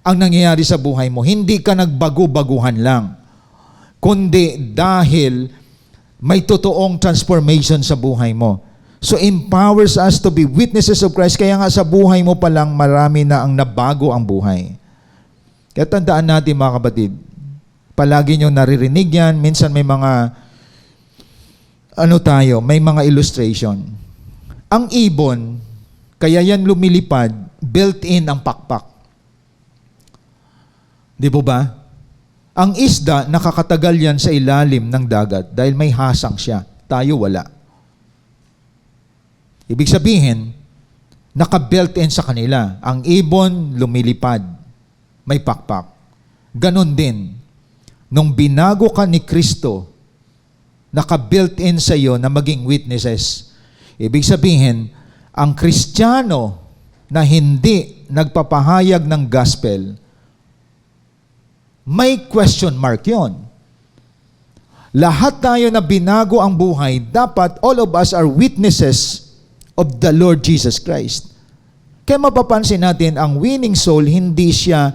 ang nangyayari sa buhay mo. Hindi ka nagbago-baguhan lang, kundi dahil may totoong transformation sa buhay mo. So empowers us to be witnesses of Christ. Kaya nga sa buhay mo pa lang marami na ang nabago ang buhay. Kaya tandaan natin mga kapatid, palagi nyo naririnig yan. Minsan may mga, may mga illustration. Ang ibon, kaya yan lumilipad, built-in ang pakpak. Di po ba? Ang isda, nakakatagal yan sa ilalim ng dagat dahil may hasang siya. Tayo wala. Ibig sabihin, naka-built-in sa kanila. Ang ibon, lumilipad. May pakpak. Ganon din. Nung binago ka ni Kristo, naka-built-in sa iyo na maging witnesses. Ibig sabihin, ang Kristiyano na hindi nagpapahayag ng gospel, may question mark yon. Lahat tayo na binago ang buhay, dapat all of us are witnesses of the Lord Jesus Christ. Kaya mapapansin natin, ang winning soul, hindi siya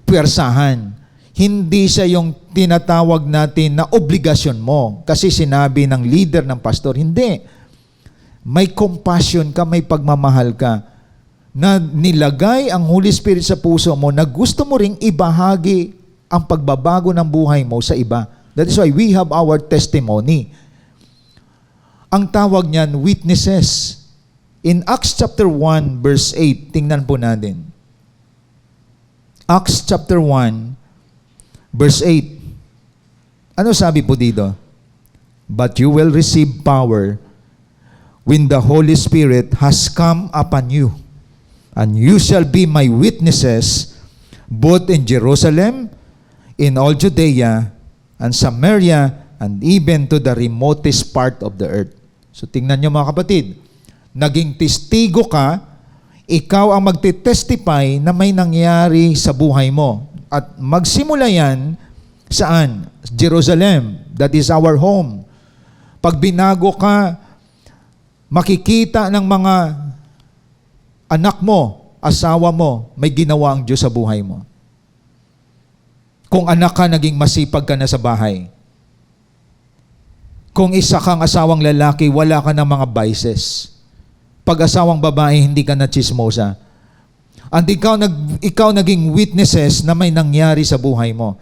puwersahan. Hindi siya yung tinatawag natin na obligasyon mo. Kasi sinabi ng leader ng pastor, hindi. May compassion ka, may pagmamahal ka, na nilagay ang Holy Spirit sa puso mo, na gusto mo ring ibahagi ang pagbabago ng buhay mo sa iba. That is why we have our testimony. Ang tawag niyan, witnesses. In Acts chapter 1, verse 8, tingnan po natin. Acts chapter 1, verse 8. Ano sabi po dito? But you will receive power when the Holy Spirit has come upon you, and you shall be my witnesses both in Jerusalem, in all Judea, and Samaria, and even to the remotest part of the earth. So tingnan nyo mga kapatid, naging testigo ka, ikaw ang magtitestify na may nangyari sa buhay mo. At magsimula yan, saan? Jerusalem, that is our home. Pag binago ka, makikita ng mga anak mo, asawa mo, may ginawa ang Diyos sa buhay mo. Kung anak ka, naging masipag ka na sa bahay. Kung isa kang asawang lalaki, wala ka ng mga vices. Pag asawang babae, hindi ka na chismosa. At ikaw naging witnesses na may nangyari sa buhay mo.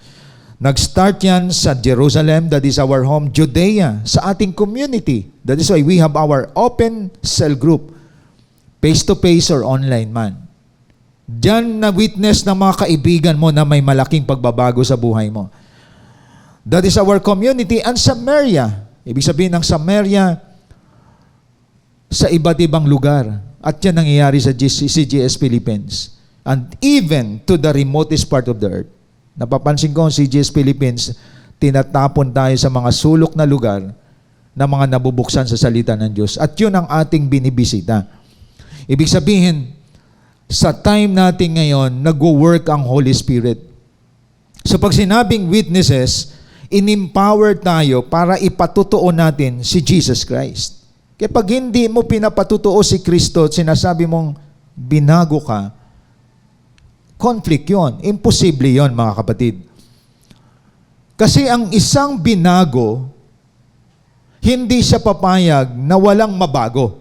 Nag-start yan sa Jerusalem, that is our home, Judea, sa ating community. That is why we have our open cell group, face-to-face or online man. Diyan na witness ng mga kaibigan mo na may malaking pagbabago sa buhay mo. That is our community. And Samaria, ibig sabihin ng Samaria, sa iba't ibang lugar. At yan nangyayari sa CGS Philippines. And even to the remotest part of the earth. Napapansin ko ang CGS Philippines, tinatapon tayo sa mga sulok na lugar na mga nabubuksan sa salita ng Diyos. At yun ang ating binibisita. Ibig sabihin, sa time natin ngayon, nag-work ang Holy Spirit. So pag sinabing witnesses, in-empower tayo para ipatutuo natin si Jesus Christ. Kaya pag hindi mo pinapatutuo si Kristo at sinasabi mong binago ka, conflict yon. Imposible yon, mga kapatid. Kasi ang isang binago, hindi siya papayag na walang mabago.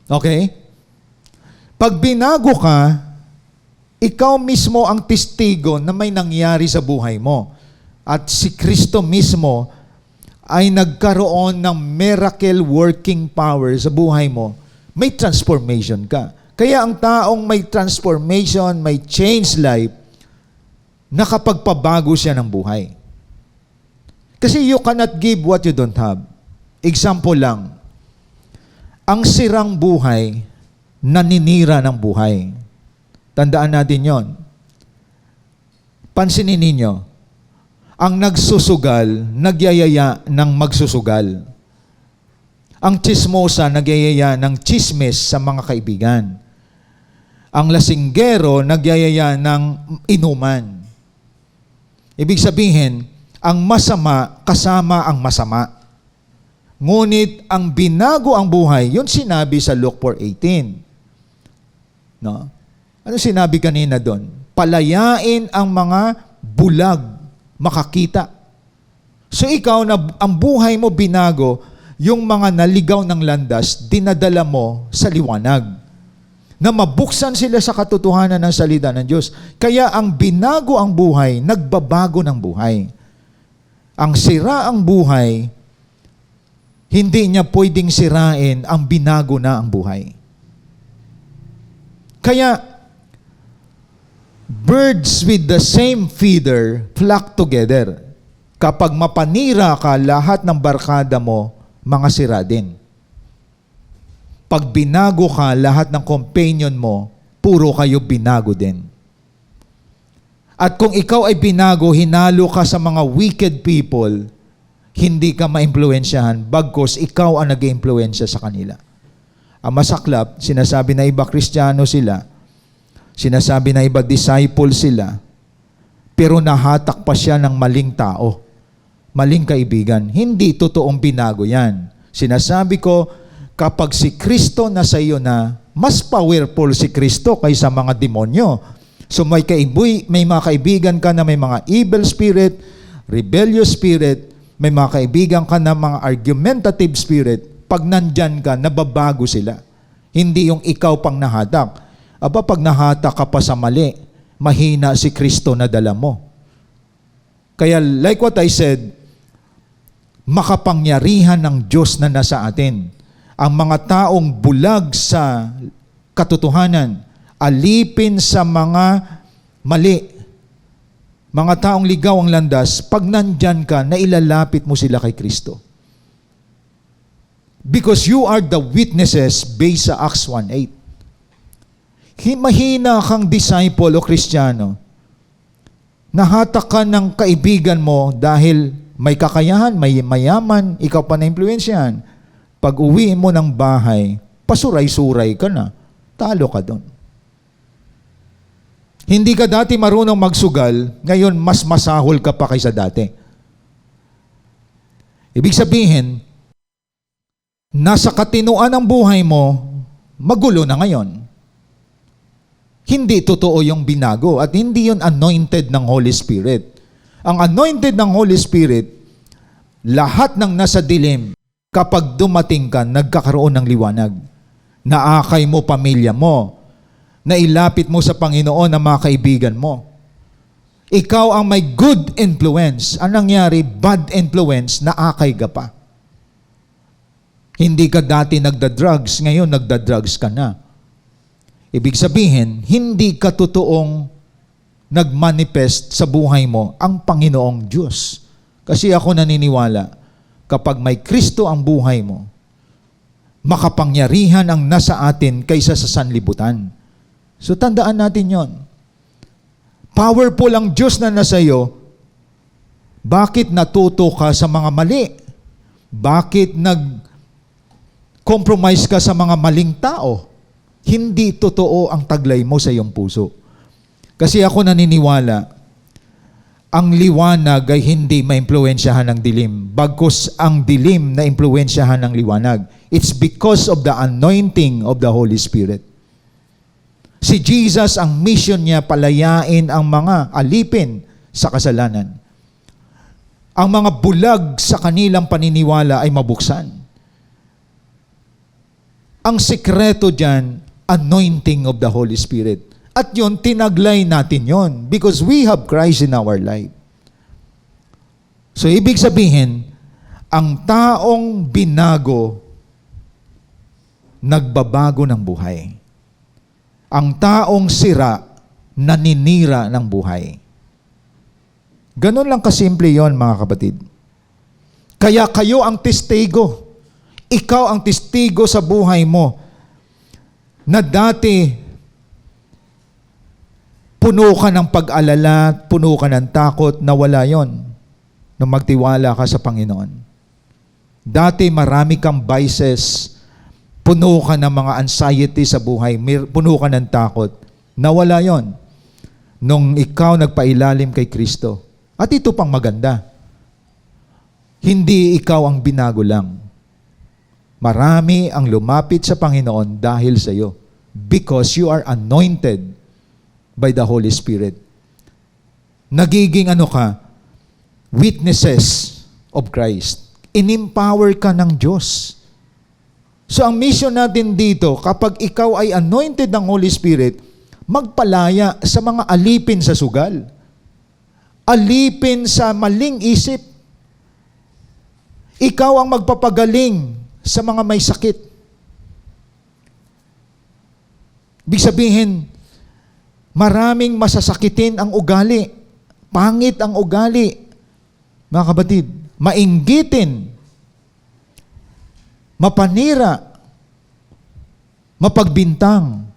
Okay? Pag binago ka, ikaw mismo ang testigo na may nangyari sa buhay mo. At si Kristo mismo ay nagkaroon ng miracle working power sa buhay mo. May transformation ka. Kaya ang taong may transformation, may change life, nakapagpabago siya ng buhay. Kasi you cannot give what you don't have. Example lang, ang sirang buhay, naninira ng buhay. Tandaan natin yon. Pansinin ninyo, ang nagsusugal, nagyayaya ng magsusugal. Ang chismosa, nagyayaya ng chismis sa mga kaibigan. Ang lasinggero, nagyayaya ng inuman. Ibig sabihin, ang masama kasama ang masama. Ngunit ang binago ang buhay, yun sinabi sa Luke 4:18. No? Ano sinabi kanina doon? Palayain ang mga bulag makakita. So ikaw, na ang buhay mo binago, yung mga naligaw ng landas, dinadala mo sa liwanag. Na mabuksan sila sa katotohanan ng salita ng Diyos. Kaya ang binago ang buhay, nagbabago ng buhay. Ang sira ang buhay, hindi niya pwedeng sirain ang binago na ang buhay. Kaya, birds with the same feeder flock together. Kapag mapanira ka, lahat ng barkada mo, mga sira din. Pag binago ka, lahat ng companion mo, puro kayo binago din. At kung ikaw ay binago, hinalo ka sa mga wicked people, hindi ka ma-impluensyahan, bagkos ikaw ang nag-impluensya sa kanila. Ang masaklap, sinasabi na iba Kristiyano sila, Sinasabi na iba, disciple sila, pero nahatak pa siya ng maling tao, maling kaibigan. Hindi totoong binago yan. Sinasabi ko, kapag si Kristo nasa iyo na, mas powerful si Kristo kaysa mga demonyo. So may mga kaibigan ka na may mga evil spirit, rebellious spirit, may mga kaibigan ka na mga argumentative spirit. Pag nandyan ka, nababago sila. Hindi yung ikaw pang nahatak. Aba, pag nahatak ka pa sa mali, mahina si Kristo na dala mo. Kaya like what I said, makapangyarihan ng Diyos na nasa atin. Ang mga taong bulag sa katotohanan, alipin sa mga mali, mga taong ligaw ang landas, pag nandyan ka, nailalapit mo sila kay Kristo. Because you are the witnesses based sa Acts 1:8. Mahina kang disciple o Kristiyano, nahatak ka ng kaibigan mo dahil may kakayahan, may mayaman, ikaw pa na-impluensyahan. Pag uwi mo ng bahay, pasuray-suray ka na, talo ka doon. Hindi ka dati marunong magsugal, ngayon mas masahol ka pa kaysa dati. Ibig sabihin, nasa katinuan ng buhay mo, magulo na ngayon. Hindi totoo yung binago at hindi yun anointed ng Holy Spirit. Ang anointed ng Holy Spirit, lahat ng nasa dilim, kapag dumating ka, nagkakaroon ng liwanag. Naakay mo pamilya mo, nailapit mo sa Panginoon ang mga kaibigan mo. Ikaw ang may good influence. Anong nangyari? Bad influence, naakay ka pa. Hindi ka dati nagda-drugs, ngayon nagda-drugs ka na. Ibig sabihin, hindi ka totoong nagmanifest sa buhay mo ang Panginoong Diyos. Kasi ako naniniwala, kapag may Kristo ang buhay mo, makapangyarihan ang nasa atin kaysa sa sanlibutan. So tandaan natin yon. Powerful ang Diyos na nasa iyo. Bakit natuto ka sa mga mali? Bakit nag-compromise ka sa mga maling tao? Hindi totoo ang taglay mo sa iyong puso. Kasi ako naniniwala, ang liwanag ay hindi maimpluwensyahan ng dilim. Bagkus ang dilim na impluwensyahan ng liwanag. It's because of the anointing of the Holy Spirit. Si Jesus, ang mission niya, palayain ang mga alipin sa kasalanan. Ang mga bulag sa kanilang paniniwala ay mabuksan. Ang sikreto dyan, anointing of the Holy Spirit. At yun, tinaglay natin yun because we have Christ in our life. So, ibig sabihin, ang taong binago, nagbabago ng buhay. Ang taong sira, naninira ng buhay. Ganun lang kasimple yon, mga kapatid. Kaya kayo ang testigo. Ikaw ang testigo sa buhay mo na dati puno ka ng pag-alala, puno ka ng takot, nawala yon nung magtiwala ka sa Panginoon. Dati marami kang vices, puno ka ng mga anxiety sa buhay, puno ka ng takot, nawala yon nung ikaw nagpailalim kay Kristo. At ito pang maganda, hindi ikaw ang binago lang. Marami ang lumapit sa Panginoon dahil sa iyo. Because you are anointed by the Holy Spirit. Nagiging witnesses of Christ. In-empower ka ng Diyos. So ang mission natin dito, kapag ikaw ay anointed ng Holy Spirit, magpalaya sa mga alipin sa sugal. Alipin sa maling isip. Ikaw ang magpapagaling sa mga may sakit. Ibig sabihin, maraming masasakitin ang ugali. Pangit ang ugali. Mga kapatid, mainggitin, mapanira, mapagbintang.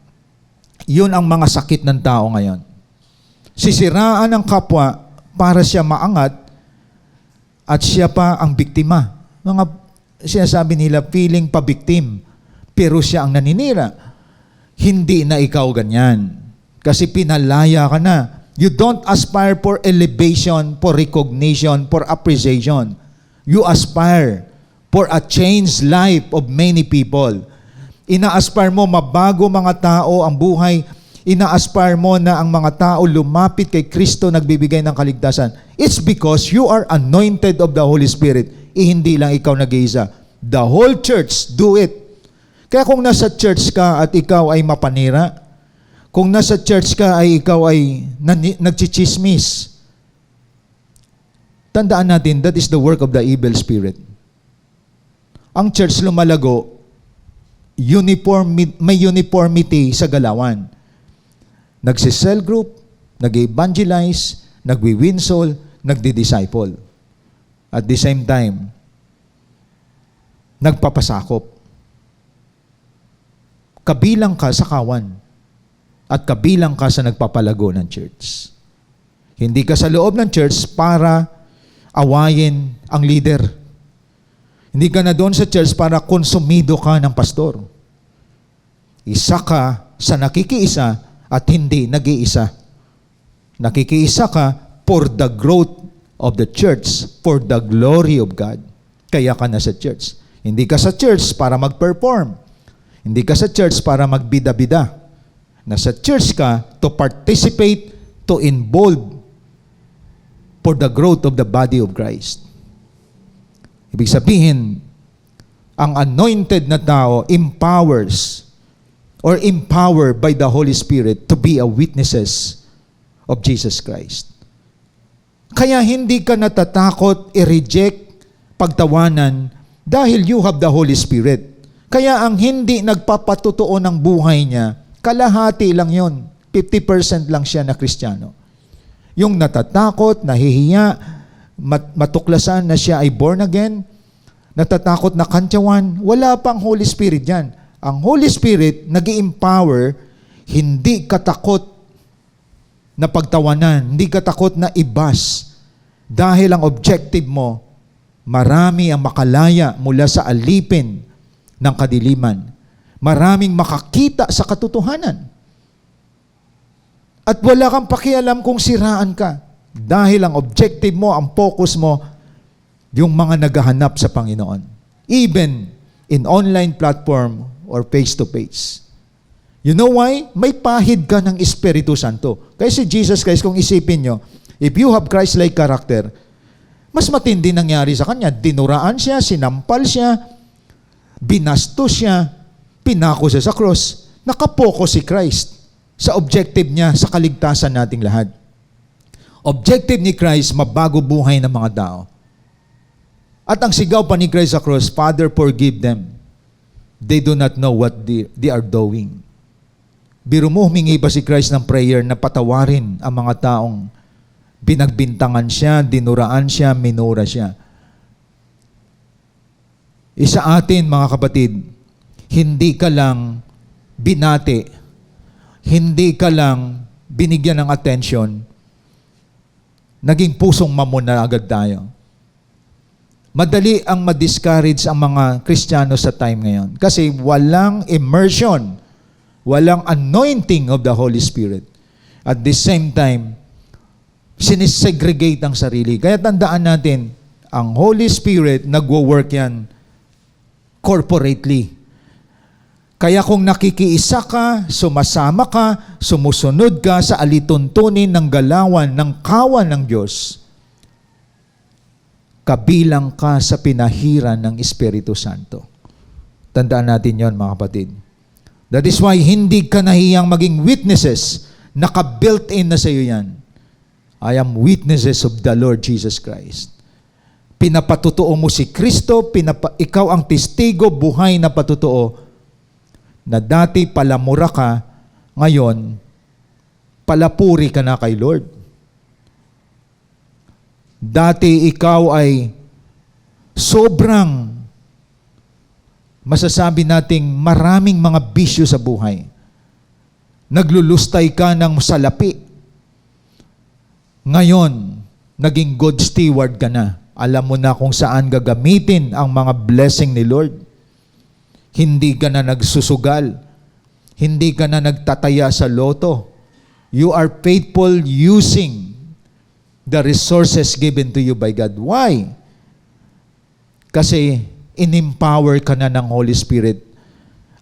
Yun ang mga sakit ng tao ngayon. Sisiraan ng kapwa para siya maangat at siya pa ang biktima. Mga sinasabi nila, feeling pa-victim, pero siya ang naninira. Hindi na ikaw ganyan. Kasi pinalaya ka na. You don't aspire for elevation, for recognition, for appreciation. You aspire for a changed life of many people. Ina-aspire mo mabago mga tao ang buhay. Ina-aspire mo na ang mga tao lumapit kay Kristo nagbibigay ng kaligtasan. It's because you are anointed of the Holy Spirit. Hindi lang ikaw nag-iisa. The whole church do it. Kaya kung nasa church ka at ikaw ay mapanira, kung nasa church ka ay ikaw ay nagchichismis, tandaan natin, that is the work of the evil spirit. Ang church lumalago, may uniformity sa galawan. Nagsi-cell group, nag-evangelize, nagwi-win soul, nagdi-disciple. At the same time, nagpapasakop. Kabilang ka sa kawan. At kabilang ka sa nagpapalago ng church. Hindi ka sa loob ng church para awayin ang leader. Hindi ka na doon sa church para konsumido ka ng pastor. Isa ka sa nakikiisa at hindi nag-iisa. Nakikiisa ka for the growth of the church, for the glory of God. Kaya ka na sa church. Hindi ka sa church para mag-perform. Hindi ka sa church para magbida-bida. Nasa church ka to participate, to involve for the growth of the body of Christ. Ibig sabihin, ang anointed na tao empowers or empowered by the Holy Spirit to be a witnesses of Jesus Christ. Kaya hindi ka natatakot i-reject, pagtawanan dahil you have the Holy Spirit. Kaya ang hindi nagpapatutuo ng buhay niya, kalahati lang yon, 50% lang siya na Kristiyano. Yung natatakot, nahihiya, matuklasan na siya ay born again, natatakot na kantyawan, wala pang Holy Spirit yan. Ang Holy Spirit nag-i-empower, hindi katakot na pagtawanan, hindi katakot na ibas. Dahil ang objective mo, marami ang makalaya mula sa alipin ng kadiliman. Maraming makakita sa katotohanan. At wala kang pakialam kung siraan ka. Dahil ang objective mo, ang focus mo, yung mga naghahanap sa Panginoon. Even in online platform or face-to-face. You know why? May pahid ka ng Espiritu Santo. Kaya si Jesus Christ, kung isipin nyo, if you have Christ-like character, mas matindi nangyari sa kanya. Dinuraan siya, sinampal siya, binastos siya, pinako siya sa cross, nakapokus si Christ sa objective niya sa kaligtasan nating lahat. Objective ni Christ, mabago buhay ng mga tao. At ang sigaw pa ni Christ sa cross, Father, forgive them. They do not know what they are doing. Biro mo, humingi pa si Christ ng prayer na patawarin ang mga taong binagbintangan siya, dinuraan siya, minura siya. Isa atin, mga kapatid, hindi ka lang binati, hindi ka lang binigyan ng atensyon, naging pusong mamon na agad tayo. Madali ang ma-discourage ang mga Kristiyano sa time ngayon kasi walang immersion, walang anointing of the Holy Spirit. At the same time, sinisegregate ang sarili. Kaya tandaan natin, ang Holy Spirit nagwo-work yan corporately. Kaya kung nakikiisa ka, sumasama ka, sumusunod ka sa alituntunin ng galawan, ng kawan ng Diyos, kabilang ka sa pinahiran ng Espiritu Santo. Tandaan natin yon, mga kapatid. That is why hindi ka nahiyang maging witnesses. Naka-built-in na sa iyo yan. I am witnesses of the Lord Jesus Christ. Pinapatutuo mo si Kristo, ikaw ang testigo, buhay na patutuo, na dati palamura ka, ngayon, palapuri ka na kay Lord. Dati ikaw ay sobrang, masasabi nating maraming mga bisyo sa buhay. Naglulustay ka ng salapi. Ngayon, naging good steward ka na. Alam mo na kung saan gagamitin ang mga blessing ni Lord. Hindi ka na nagsusugal. Hindi ka na nagtataya sa loto. You are faithful using the resources given to you by God. Why? Kasi in-empower ka na ng Holy Spirit.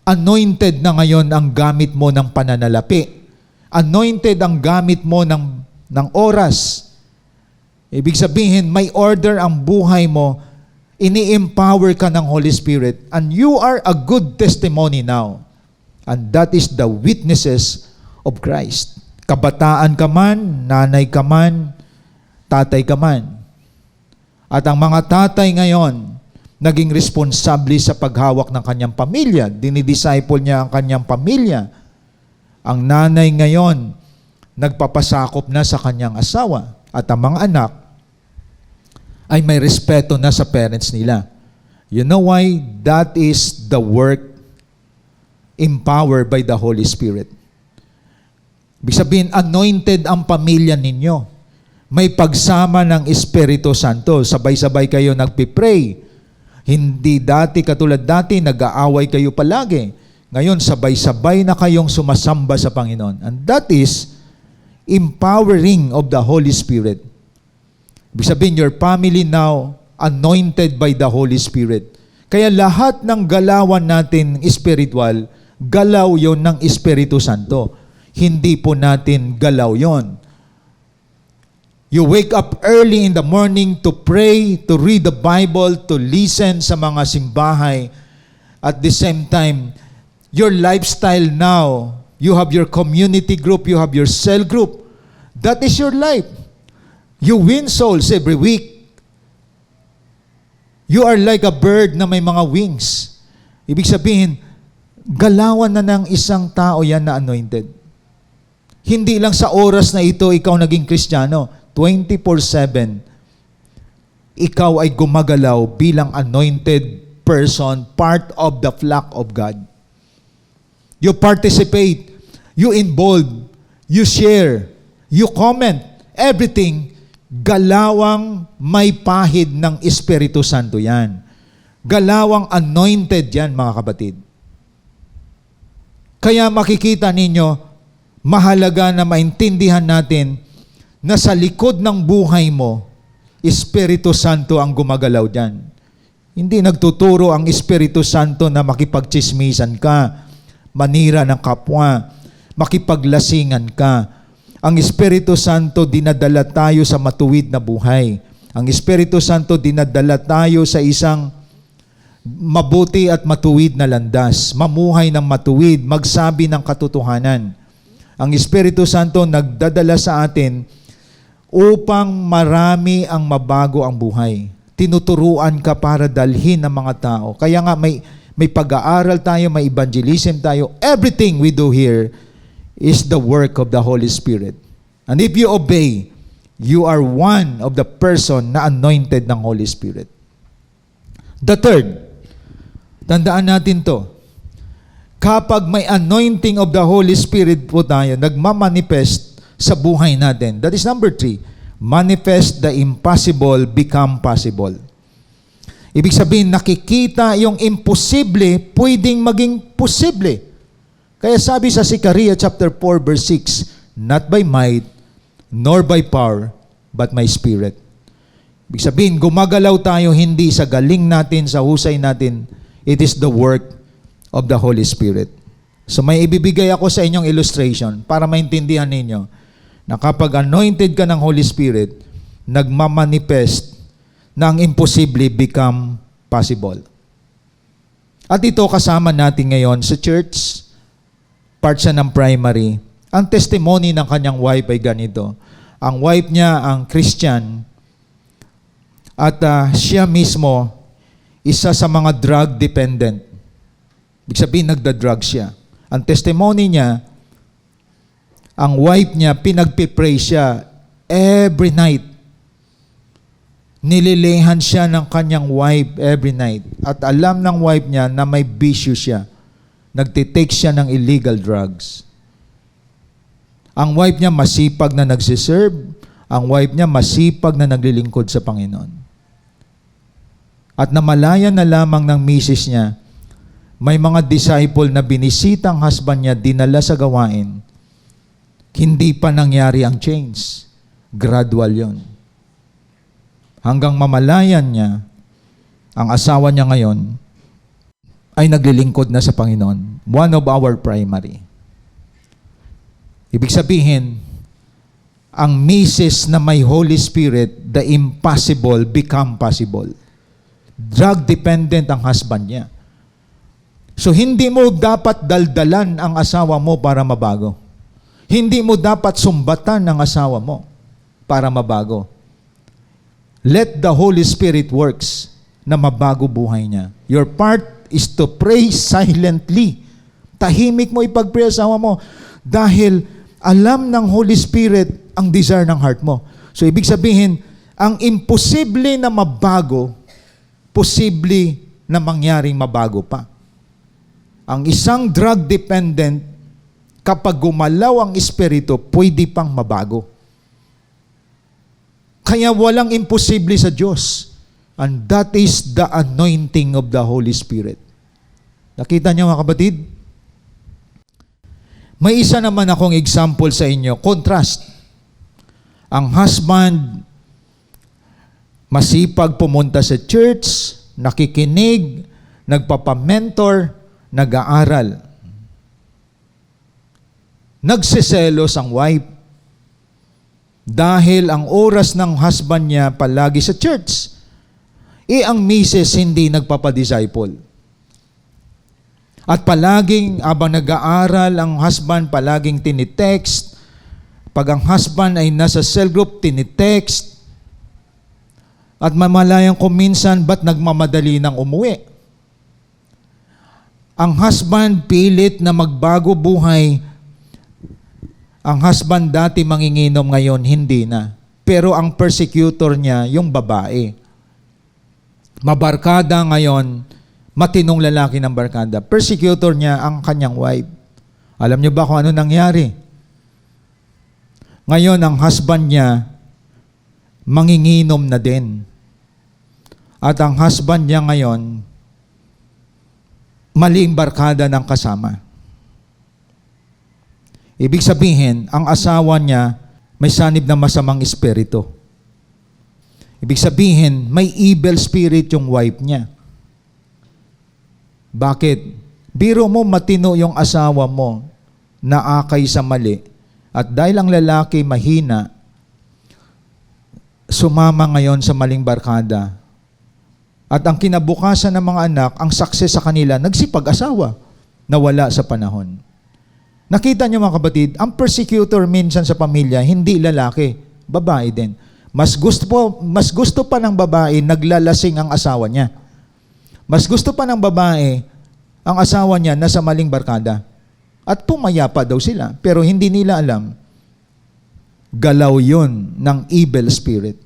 Anointed na ngayon ang gamit mo ng pananalapi. Anointed ang gamit mo ng oras. Ibig sabihin, may order ang buhay mo, ini-empower ka ng Holy Spirit, and you are a good testimony now. And that is the witnesses of Christ. Kabataan ka man, nanay ka man, tatay ka man. At ang mga tatay ngayon, naging responsable sa paghawak ng kanyang pamilya. Dinidisciple niya ang kanyang pamilya. Ang nanay ngayon, nagpapasakop na sa kanyang asawa. At ang mga anak ay may respeto na sa parents nila. You know why? That is the work empowered by the Holy Spirit. Ibig sabihin, anointed ang pamilya ninyo. May pagsama ng Espiritu Santo. Sabay-sabay kayo nagpipray. Hindi katulad dati, nag-aaway kayo palagi. Ngayon, sabay-sabay na kayong sumasamba sa Panginoon. And that is empowering of the Holy Spirit. Ibig sabihin, your family now anointed by the Holy Spirit. Kaya lahat ng galawan natin spiritual, galaw yon ng Espiritu Santo. Hindi po natin galaw yon. You wake up early in the morning to pray, to read the Bible, to listen sa mga simbahay. At the same time, your lifestyle now, you have your community group, you have your cell group. That is your life. You win souls every week. You are like a bird na may mga wings. Ibig sabihin, galawan na ng isang tao yan na anointed. Hindi lang sa oras na ito, ikaw naging Kristiyano. 24/7, ikaw ay gumagalaw bilang anointed person, part of the flock of God. You participate, you involve, you share, you comment, everything, galawang may pahid ng Espiritu Santo yan. Galawang anointed yan, mga kapatid. Kaya makikita ninyo, mahalaga na maintindihan natin na sa likod ng buhay mo, Espiritu Santo ang gumagalaw dyan. Hindi nagtuturo ang Espiritu Santo na makipagchismisan ka, manira ng kapwa, makipaglasingan ka. Ang Espiritu Santo dinadala tayo sa matuwid na buhay. Ang Espiritu Santo dinadala tayo sa isang mabuti at matuwid na landas, mamuhay ng matuwid, magsabi ng katotohanan. Ang Espiritu Santo nagdadala sa atin upang marami ang mabago ang buhay. Tinuturuan ka para dalhin ng mga tao. Kaya nga may pag-aaral tayo, may evangelism tayo. Everything we do here is the work of the Holy Spirit. And if you obey, you are one of the person na anointed ng Holy Spirit. The third, tandaan natin to. Kapag may anointing of the Holy Spirit po tayo, nagmamanifest sa buhay natin. That is number 3. Manifest the impossible become possible. Ibig sabihin, nakikita yung imposible, pwedeng maging posible. Kaya sabi sa Zechariah chapter 4 verse 6, not by might, nor by power, but my spirit. Ibig sabihin, gumagalaw tayo hindi sa galing natin, sa husay natin. It is the work of the Holy Spirit. So may ibibigay ako sa inyong illustration para maintindihan ninyo na kapag anointed ka ng Holy Spirit, nagmamanifest na ang imposible become possible. At ito kasama natin ngayon sa church, part siya ng primary. Ang testimony ng kanyang wife ay ganito. Ang wife niya ang Christian at siya mismo isa sa mga drug dependent. Ibig sabihin, nagda-drug siya. Ang testimony niya, ang wife niya, pinagpipray siya every night. Nililehan siya ng kanyang wife every night. At alam ng wife niya na may bisyo siya. Nagtitake siya ng illegal drugs. Ang wife niya masipag na nagsiserve. Ang wife niya masipag na naglilingkod sa Panginoon. At namalayan na lamang ng misis niya, may mga disciple na binisita ang husband niya, dinala sa gawain. Hindi pa nangyari ang change. Gradual yon. Hanggang mamalayan niya, ang asawa niya ngayon ay naglilingkod na sa Panginoon. One of our primary. Ibig sabihin, ang misis na may Holy Spirit, the impossible become possible. Drug dependent ang husband niya. So hindi mo dapat daldalan ang asawa mo para mabago. Hindi mo dapat sumbatan ang asawa mo para mabago. Let the Holy Spirit works na mabago buhay niya. Your part is to pray silently. Tahimik mo ipag-pray asawa mo dahil alam ng Holy Spirit ang desire ng heart mo. So ibig sabihin, ang imposible na mabago, posible na mangyaring mabago pa. Ang isang drug dependent, kapag gumalaw ang espiritu, pwede pang mabago. Kaya walang imposible sa Diyos. And that is the anointing of the Holy Spirit. Nakita niyo mga kapatid? May isa naman akong example sa inyo. Contrast. Ang husband, masipag pumunta sa church, nakikinig, nagpapamentor, nag-aaral. Nagsiselos ang wife dahil ang oras ng husband niya palagi sa church. Ang misis hindi nagpapadisciple. At palaging, abang nag-aaral, ang husband palaging tinitext. Pag ang husband ay nasa cell group, tinitext. At mamalayang kuminsan, ba't nagmamadali ng umuwi? Ang husband pilit na magbago buhay. Ang husband dati manginginom, ngayon hindi na. Pero ang persecutor niya, yung babae. Mabarkada ngayon, matinong lalaki ng barkada. Persecutor niya ang kanyang wife. Alam niyo ba kung ano nangyari? Ngayon, ang husband niya, manginginom na din. At ang husband niya ngayon, maling barkada ng kasama. Ibig sabihin, ang asawa niya may sanib na masamang espiritu. Ibig sabihin, may evil spirit yung wife niya. Bakit? Biro mo matino yung asawa mo na akay sa mali. At dahil ang lalaki mahina, sumama ngayon sa maling barkada. At ang kinabukasan ng mga anak, ang success sa kanila, nagsipag-asawa na wala sa panahon. Nakita niyo mga kapatid, ang persecutor minsan sa pamilya, hindi lalaki, babae din. Mas gusto pa ng babae, naglalasing ang asawa niya. Mas gusto pa ng babae, ang asawa niya nasa maling barkada. At pumayapa daw sila, pero hindi nila alam, galaw yun ng evil spirit.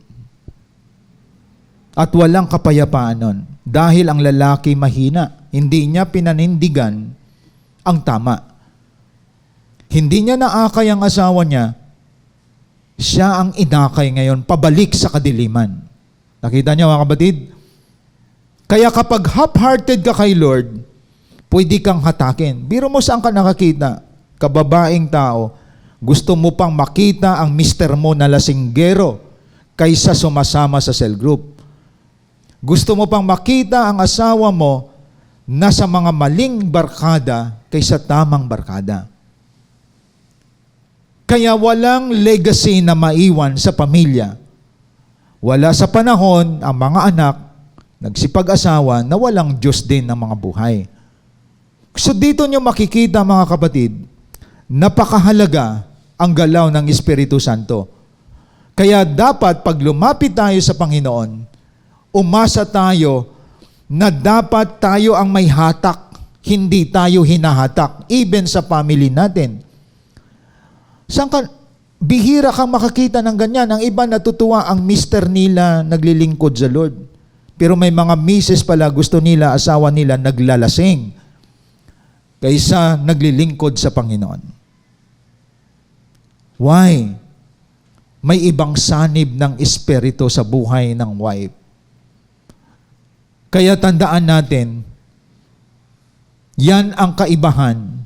At walang kapayapaan nun. Dahil ang lalaki mahina, hindi niya pinanindigan ang tama. Hindi niya naakay ang asawa niya, siya ang inakay ngayon, pabalik sa kadiliman. Nakita niyo mga kapatid? Kaya kapag half-hearted ka kay Lord, pwede kang hatakin. Biro mo saan ka nakakita? Kababaeng tao, gusto mo pang makita ang mister mo na lasinggero kaysa sumasama sa cell group. Gusto mo pang makita ang asawa mo na sa mga maling barkada kaysa tamang barkada. Kaya walang legacy na maiwan sa pamilya. Wala sa panahon ang mga anak nagsipag-asawa na walang Diyos din ng mga buhay. So dito nyo makikita mga kapatid, napakahalaga ang galaw ng Espiritu Santo. Kaya dapat pag lumapit tayo sa Panginoon, umasa tayo na dapat tayo ang may hatak, hindi tayo hinahatak, even sa family natin. Bihira kang makakita ng ganyan. Ang iba natutuwa ang mister nila naglilingkod sa Lord. Pero may mga misis pala gusto nila, asawa nila naglalasing kaysa naglilingkod sa Panginoon. Why? May ibang sanib ng espiritu sa buhay ng wife. Kaya tandaan natin, yan ang kaibahan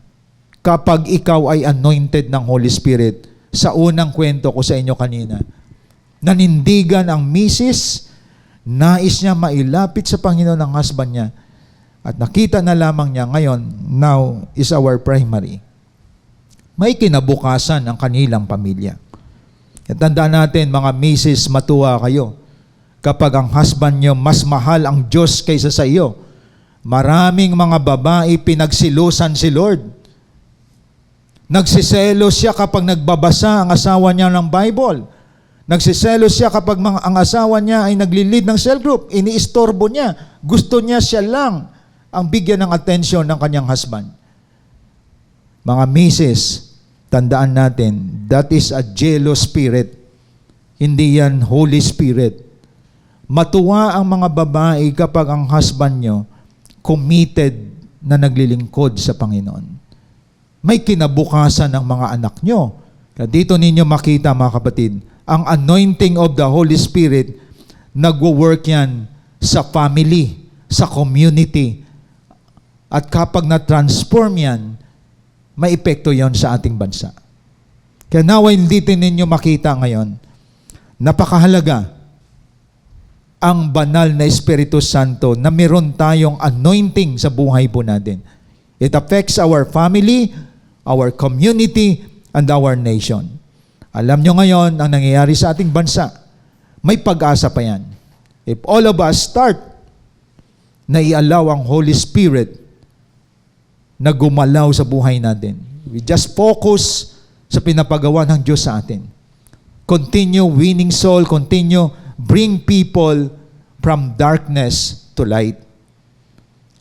kapag ikaw ay anointed ng Holy Spirit sa unang kwento ko sa inyo kanina. Nanindigan ang misis, nais niya mailapit sa Panginoon ang husband niya. At nakita na lamang niya ngayon, now is our primary. May kinabukasan ang kanilang pamilya. At tandaan natin, mga misis, matuwa kayo. Kapag ang husband niyo mas mahal ang Diyos kaysa sa iyo, maraming mga babae pinagsilusan si Lord. Nagsiselos siya kapag nagbabasa ang asawa niya ng Bible. Nagsiselos siya kapag ang asawa niya ay nagli-lead ng cell group. Iniistorbo niya. Gusto niya siya lang ang bigyan ng atensyon ng kanyang husband. Mga misis, tandaan natin, that is a jealous spirit. Hindi yan Holy Spirit. Matuwa ang mga babae kapag ang husband nyo committed na naglilingkod sa Panginoon. May kinabukasan ng mga anak nyo. Kaya dito ninyo makita, mga kapatid, ang anointing of the Holy Spirit, nagwo-work yan sa family, sa community. At kapag na-transform yan, may epekto yon sa ating bansa. Kaya naway dito ninyo makita ngayon, napakahalaga ang banal na Espiritu Santo na meron tayong anointing sa buhay po natin. It affects our family, our community, and our nation. Alam nyo ngayon ang nangyayari sa ating bansa. May pag-asa pa yan. If all of us start na i-allow ang Holy Spirit na gumalaw sa buhay natin. We just focus sa pinapagawa ng Diyos sa atin. Continue winning soul, continue bring people from darkness to light.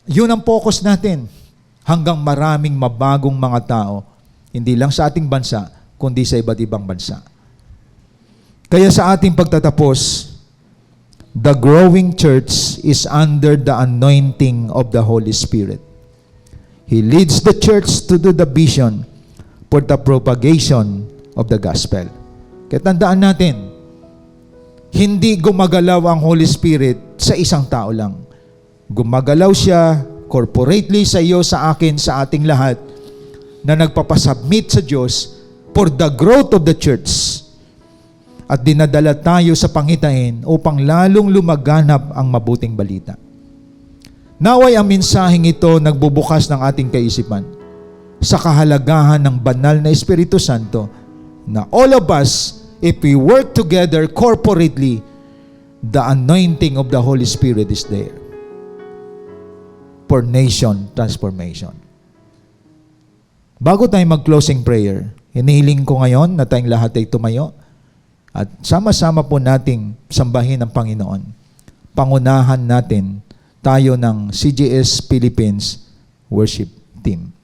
Yun ang focus natin hanggang maraming mabagong mga tao, hindi lang sa ating bansa, kundi sa iba't ibang bansa. Kaya sa ating pagtatapos, the growing church is under the anointing of the Holy Spirit. He leads the church to do the vision for the propagation of the gospel. Kaya tandaan natin, hindi gumagalaw ang Holy Spirit sa isang tao lang. Gumagalaw siya corporately sa iyo, sa akin, sa ating lahat na nagpapasubmit sa Diyos for the growth of the church. At dinadala tayo sa pangitain upang lalong lumaganap ang mabuting balita. Naway ang mensaheng ito nagbubukas ng ating kaisipan sa kahalagahan ng banal na Espiritu Santo na all of us, if we work together corporately, the anointing of the Holy Spirit is there for nation transformation. Bago tayo mag-closing prayer, hinihiling ko ngayon na tayong lahat ay tumayo at sama-sama po nating sambahin ang Panginoon. Pangunahan natin tayo ng CGS Philippines Worship Team.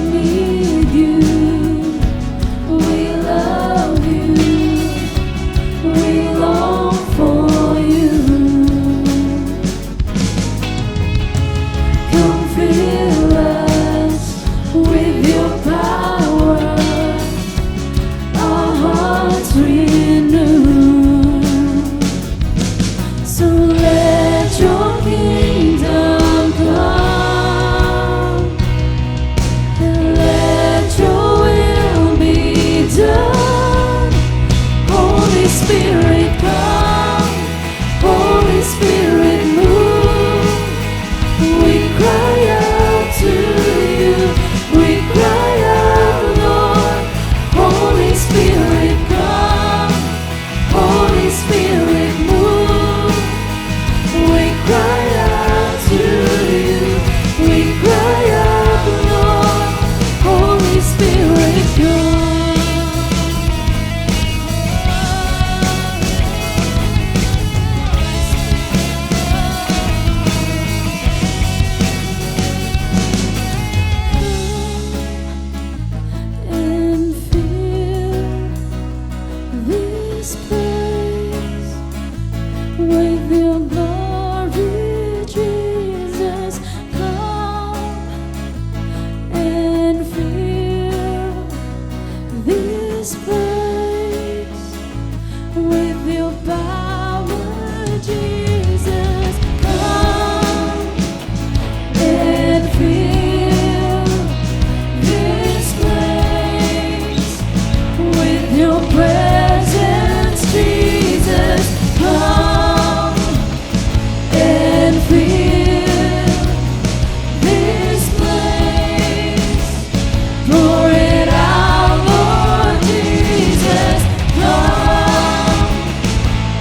We need you. We love with your glory, Jesus, come and fill this place with your power, Jesus, come and fill this place with your presence, Jesus, come and fill this place. Pour it out, Lord Jesus, come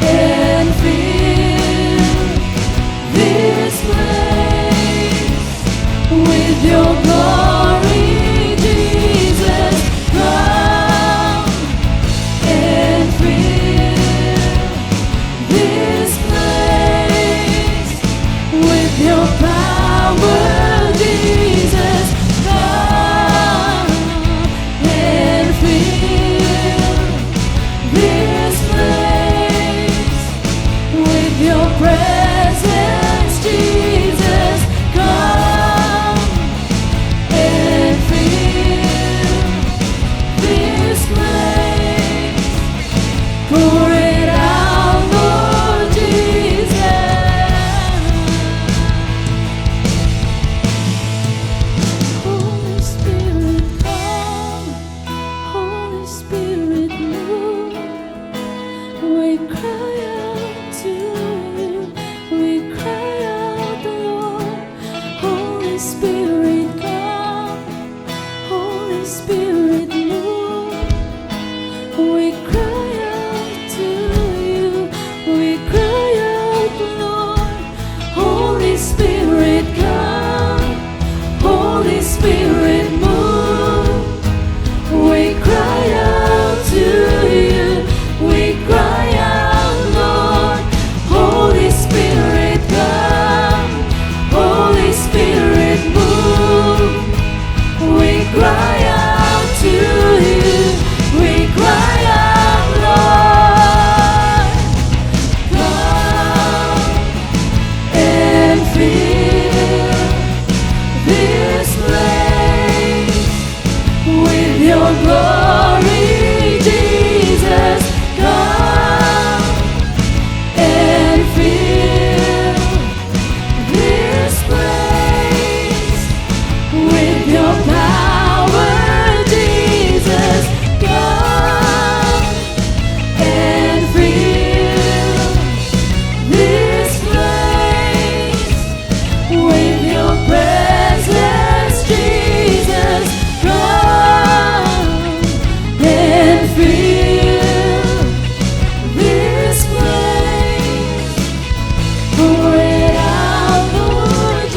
and fill this place with your glory, Jesus, come and fill this place with your power, Jesus, come and fill this place with your presence, Jesus, come and fill this place. Pour it out, Lord Jesus. Holy Spirit, come. Holy Spirit, move. We cry out to you. We cry out, Lord. Holy Spirit, come. Holy Spirit, move. We cry out to you. We cry out, Lord. Holy Spirit, come. Holy Spirit, move. We cry out to you. We cry out, Lord. Holy Spirit, come. Holy Spirit, move. We cry out to you. We cry out, Lord. Come and fill this place with your glory, Jesus, come and fill this place with your power, Jesus, come and fill this place with your presence, Jesus, come and fill this place. Pour it out, Lord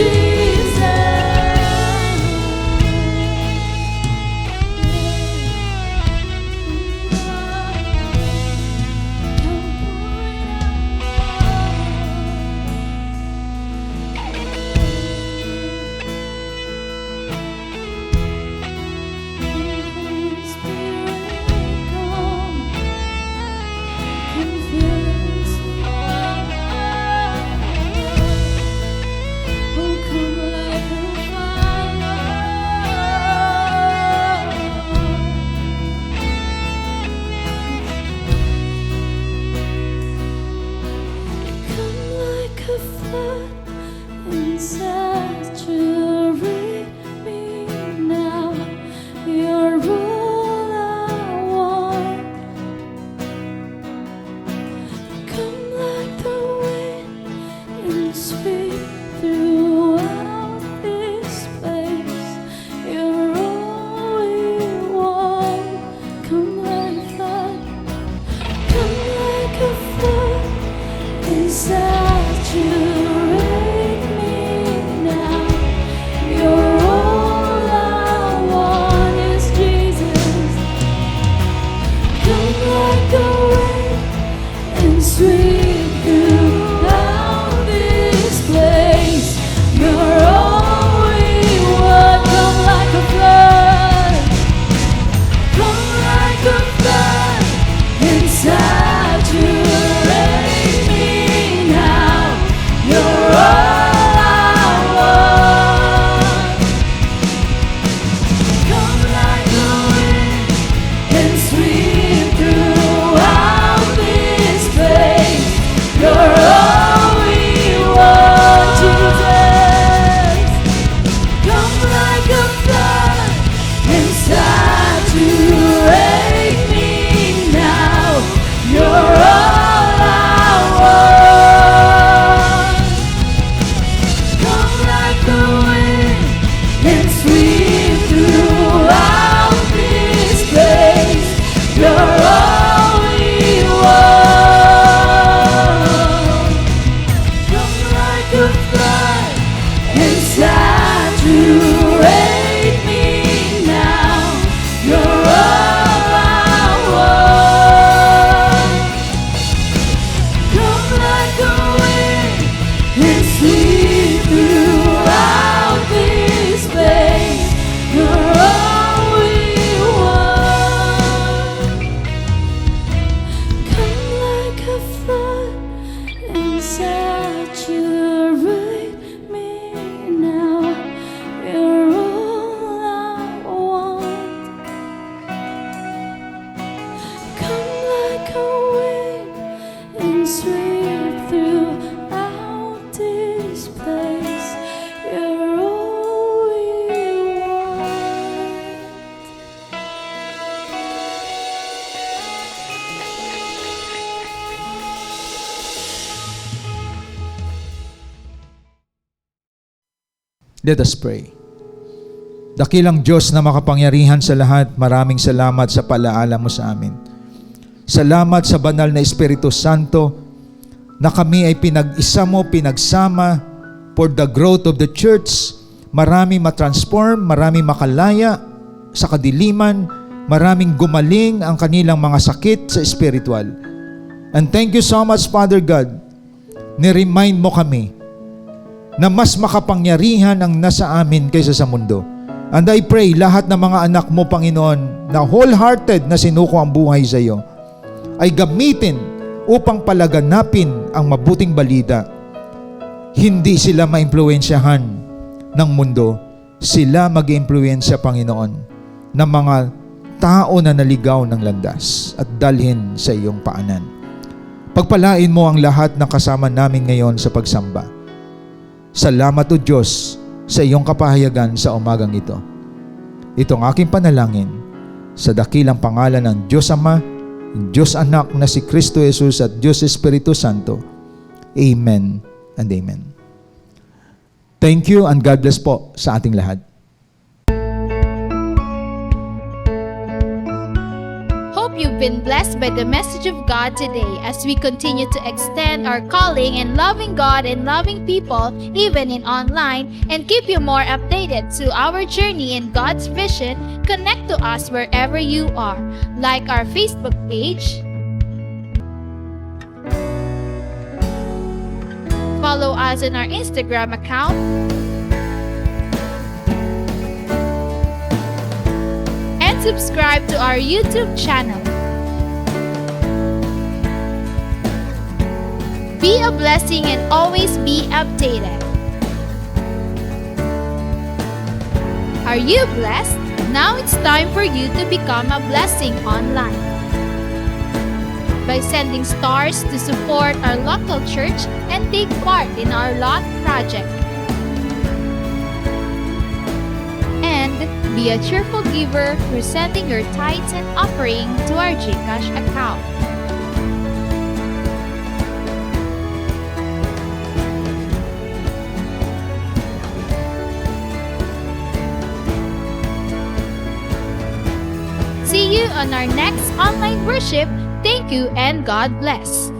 Saturate me now. You're all I want. Come like the wind and sweep throughout this place. You're all we want. Come like that. Come like a flood and saturate me now. You're all I want is Jesus. Come like a wind and sweep throughout this place. You're all we want. Come like a flood. Come like a flood and saturate me Let us pray. Dakilang Diyos na makapangyarihan sa lahat, maraming salamat sa palaala mo sa amin. Salamat sa banal na Espiritu Santo na kami ay pinag-isa mo, pinagsama for the growth of the church. Marami matransform, marami makalaya sa kadiliman, maraming gumaling ang kanilang mga sakit sa spiritual. And thank you so much, Father God, ni-remind mo kami na mas makapangyarihan ang nasa amin kaysa sa mundo. And I pray lahat ng mga anak mo, Panginoon, na wholehearted na sinuko ang buhay sa iyo, ay gamitin upang palaganapin ang mabuting balita. Hindi sila maimpluwensyahan ng mundo, sila mag-iimpluwensya, Panginoon, ng mga tao na naligaw ng landas at dalhin sa iyong paanan. Pagpalain mo ang lahat ng kasama namin ngayon sa pagsamba. Salamat o Diyos sa iyong kapahayagan sa umagang ito. Itong aking panalangin sa dakilang pangalan ng Diyos Ama, Diyos Anak na si Kristo Jesus at Diyos Espiritu Santo. Amen and amen. Thank you and God bless po sa ating lahat. You've been blessed by the message of God today as we continue to extend our calling in loving God and loving people even in online, and keep you more updated to our journey in God's vision. Connect to us wherever you are. Like our Facebook page, follow us on our Instagram account, and subscribe to our YouTube channel. Be a blessing and always be updated. Are you blessed? Now it's time for you to become a blessing online by sending stars to support our local church and take part in our LOT project. And be a cheerful giver through sending your tithes and offering to our GCash account. See you on our next online worship. Thank you and God bless.